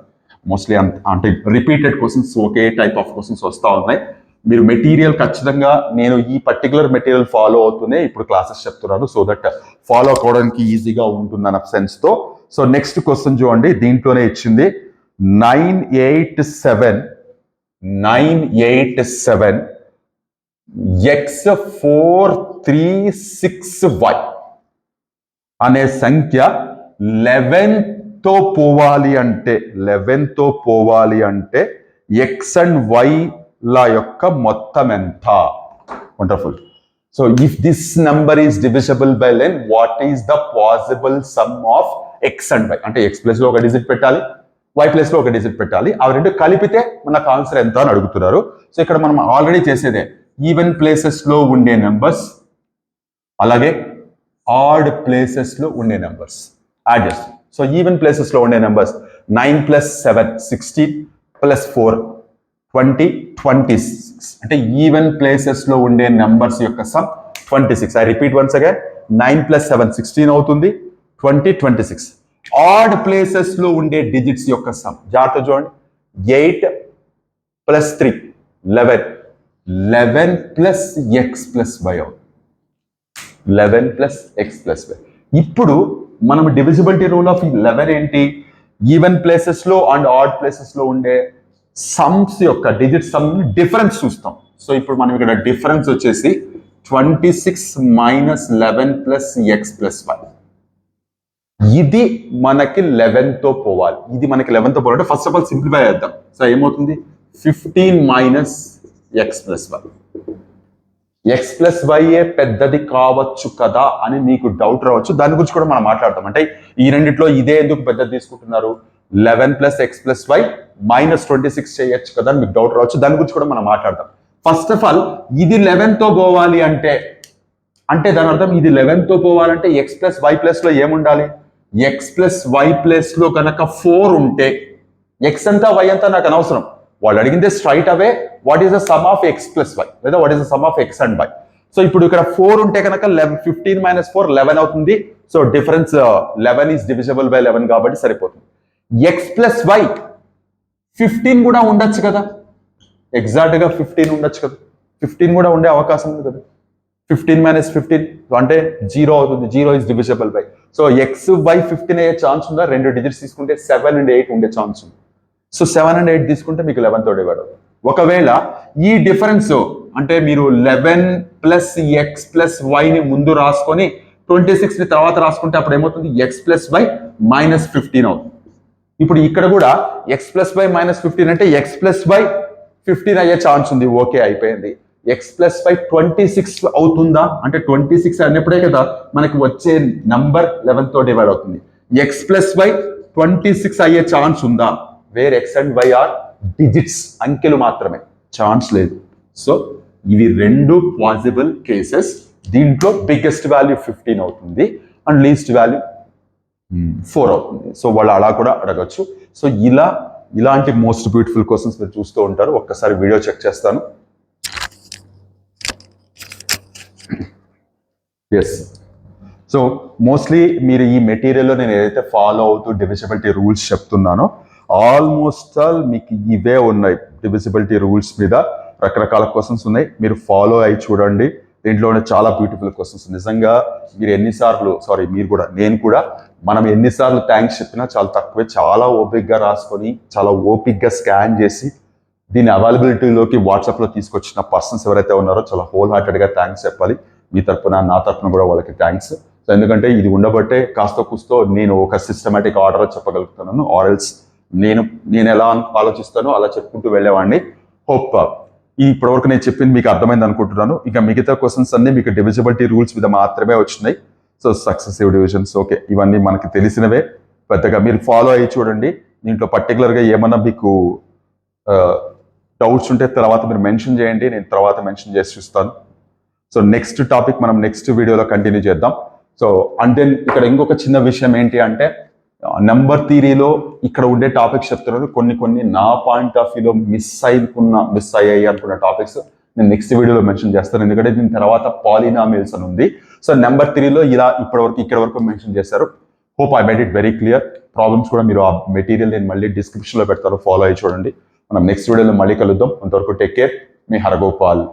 మోస్ట్లీ అంటే repeated questions, okay type of questions వస్తూ ఉన్నాయి. మీరు మెటీరియల్ ఖచ్చితంగా, నేను ఈ పర్టికులర్ మెటీరియల్ ఫాలో అవుతూనే ఇప్పుడు క్లాసెస్ చెప్తున్నాను, సో దట్ ఫాలో అవ్వడానికి ఈజీగా ఉంటుందన్న సెన్స్తో. సో నెక్స్ట్ క్వశ్చన్ చూడండి, దీంట్లోనే ఇచ్చింది 987 x436y అనే సంఖ్య 11తో పోవాలి అంటే ఎక్స్ అండ్ వై ల యొక్క మొత్తం ఎంత? Wonderful. So if this number is divisible by 11, what is the possible sum of x and y? అంటే ఎక్స్ ప్లేస్ లో ఒక డిజిట్ పెట్టాలి, వై ప్లేస్ లో ఒక డిజిట్ పెట్టాలి. అవి రెండు కలిపితే మనకు ఆన్సర్ ఎంత అని అడుగుతున్నారు. సో ఇక్కడ మనం ఆల్రెడీ చేసేదే, ఈవెన్ ప్లేసెస్ లో ఉండే నెంబర్స్ అలాగే ఆడ్ ప్లేసెస్ లో ఉండే నెంబర్స్ యాడ్ చేస్తాం. సో ఈవెన్ ప్లేసెస్ లో ఉండే నెంబర్స్ 9 + 7 16 + 4 20 26. అంటే ఈవెన్ ప్లేసెస్ లో ఉండే నెంబర్స్ యొక్క some 26. I repeat once again, 9 + 7 16 అవుతుంది, 20 26. ఆడ్ ప్లేసెస్ లో ఉండే డిజిట్స్ యొక్క సమ్ జాగ్రత్త చూడండి, 8 + 3 11 11 + x + y 11 + x + y. ఇప్పుడు మనం డివిజిబిలిటీ రూల్ ఆఫ్ 11 ఏంటి? ఈవెన్ ప్లేసెస్ లో అండ్ ఆడ్ ప్లేసెస్ లో ఉండే సమ్స్ యొక్క డిజిట్ సమ్ డిఫరెన్స్ చూస్తాం. సో ఇప్పుడు మనం ఇక్కడ డిఫరెన్స్ వచ్చేసి 26 - 11 + x + y. ఇది మనకి 11తో పోవాలి. ఇది మనకి 11తో పోవాలంటే ఫస్ట్ ఆఫ్ ఆల్ సింప్లిఫై చేద్దాం. సో ఏమవుతుంది? 15 - x + y. x + y పెద్దది కావచ్చు కదా అని మీకు డౌట్ రావచ్చు. దాని గురించి కూడా మనం మాట్లాడతాం. అంటే ఈ రెండిట్లో ఇదే ఎందుకు పెద్దది తీసుకుంటున్నారు? 11 + x + y -26 చేయొచ్చు కదా అని మీకు డౌట్ రావచ్చు. దాని గురించి కూడా మనం మాట్లాడతాం. ఫస్ట్ ఆఫ్ ఆల్ ఇది 11తో పోవాలి అంటే దాని అర్థం ఇది 11తో పోవాలంటే x + y ప్లేస్ లో ఏముండాలి? x + y ప్లేస్ లో కనుక 4 ఉంటే x అంతా y అంతా నాకు అనవసరం. వాళ్ళు అడిగిందే straight away what is the sum of x + y లేదా what is the sum of x and y. So ఇప్పుడు ఇక్కడ 4 ఉంటే కనుక 15 - 4 11 అవుతుంది. So difference 11 is divisible by 11 కాబట్టి సరిపోతుంది. x + y 15 కూడా ఉండొచ్చు కదా, ఎగ్జాక్ట్ గా 15 ఉండొచ్చు కదా, 15 కూడా ఉండే అవకాశం ఉంది కదా. 15 - 15 అంటే 0 అవుతుంది. 0 is divisible by. So x y 15 అయ్యే ఛాన్స్ ఉందా? రెండు డిజిట్స్ తీసుకుంటే 7 and 8 ఉండే ఛాన్స్ ఉంది. సో 7 and 8 తీసుకుంటే మీకు 11తో డివైడ్ అవుతుంది. ఒకవేళ ఈ డిఫరెన్స్ అంటే మీరు 11 + x + y ని ముందు రాసుకొని 26 ని తర్వాత రాసుకుంటే అప్పుడు ఏమవుతుంది? x + y -15 అవుతుంది. ఇప్పుడు ఇక్కడ కూడా x + y -15 అంటే x + y 15 అయ్యే ఛాన్స్ ఉంది. ఓకే, అయిపోయింది. x + y 26 అవుతుందా అంటే 26 అన్నప్పుడే కదా మనకి వచ్చే నంబర్ 11తో డివైడ్ అవుతుంది. x + y 26 అయ్యే ఛాన్స్ ఉందా? Where x and y are digits, అంకెలు మాత్రమే, ఛాన్స్ లేదు. సో ఇవి రెండు పాసిబుల్ కేసెస్. దీంట్లో బిగ్గెస్ట్ వాల్యూ 15 అవుతుంది అండ్ లీస్ట్ వాల్యూ 4 అవుతుంది. సో వాళ్ళు అలా కూడా అడగచ్చు. సో ఇలాంటి మోస్ట్ బ్యూటిఫుల్ క్వశ్చన్స్ మీరు చూస్తూ ఉంటారు. ఒక్కసారి వీడియో చెక్ చేస్తాను. ఎస్, సో మోస్ట్లీ మీరు ఈ మెటీరియల్లో నేను ఏదైతే ఫాలో అవుతూ డివిజిబిలిటీ రూల్స్ చెప్తున్నానో ఆల్మోస్ట్ ఆల్ మీకు ఇవే ఉన్నాయి. డివిజిబిలిటీ రూల్స్ మీద రకరకాల క్వశ్చన్స్ ఉన్నాయి, మీరు ఫాలో అయ్యి చూడండి. దీంట్లోనే చాలా బ్యూటిఫుల్ క్వశ్చన్స్. నిజంగా మీరు మీరు కూడా నేను కూడా మనం ఎన్నిసార్లు థ్యాంక్స్ చెప్పినా చాలా తక్కువే. చాలా ఓపిక్గా రాసుకొని చాలా ఓపిక్గా స్కాన్ చేసి దీని అవైలబిలిటీలోకి వాట్సాప్లో తీసుకొచ్చిన పర్సన్స్ ఎవరైతే ఉన్నారో చాలా హోల్ హార్టెడ్గా థ్యాంక్స్ చెప్పాలి. మీ తరపున నా తరపున కూడా వాళ్ళకి థ్యాంక్స్. సో ఎందుకంటే ఇది ఉండబట్టే కాస్త కూస్తో నేను ఒక సిస్టమేటిక్ ఆర్డర్ చెప్పగలుగుతున్నాను. ఆర్ఎల్స్ నేను ఎలా ఆలోచిస్తానో అలా చెప్పుకుంటూ వెళ్ళేవాడిని. హోప్ ఇప్పటివరకు నేను చెప్పింది మీకు అర్థమైంది అనుకుంటున్నాను. ఇంకా మిగతా క్వశ్చన్స్ అన్ని మీకు డివిజిబిలిటీ రూల్స్ మీద మాత్రమే వచ్చినాయి. సో సక్సెసివ్ డివిజన్స్ ఓకే, ఇవన్నీ మనకి తెలిసినవే. పెద్దగా మీరు ఫాలో అయ్యి చూడండి. దీంట్లో పర్టికులర్గా ఏమన్నా మీకు డౌట్స్ ఉంటే తర్వాత మీరు మెన్షన్ చేయండి, నేను తర్వాత మెన్షన్ చేసి చూస్తాను. సో నెక్స్ట్ టాపిక్ మనం నెక్స్ట్ వీడియోలో కంటిన్యూ చేద్దాం. సో అండ్ దెన్ ఇక్కడ ఇంకొక చిన్న విషయం ఏంటి అంటే నెంబర్ థియరీలో ఇక్కడ ఉండే టాపిక్స్ చెప్తున్నారు. కొన్ని నా పాయింట్ ఆఫ్ వ్యూలో మిస్ అయ్యాయి అనుకున్న టాపిక్స్ నేను నెక్స్ట్ వీడియోలో మెన్షన్ చేస్తాను. ఎందుకంటే దీని తర్వాత పాలినామిల్స్ అని ఉంది. సో నెంబర్ థియరీలో ఇలా ఇక్కడ వరకు మెన్షన్ చేశారు. Hope I made it very clear. Problems కూడా మీరు ఆ మెటీరియల్ నేను మళ్ళీ డిస్క్రిప్షన్లో పెడతాను, ఫాలో అయ్యి చూడండి. మనం నెక్స్ట్ వీడియోలో మళ్ళీ కలుద్దాం. అంతవరకు టేక్ కేర్. మీ హరగోపాల్.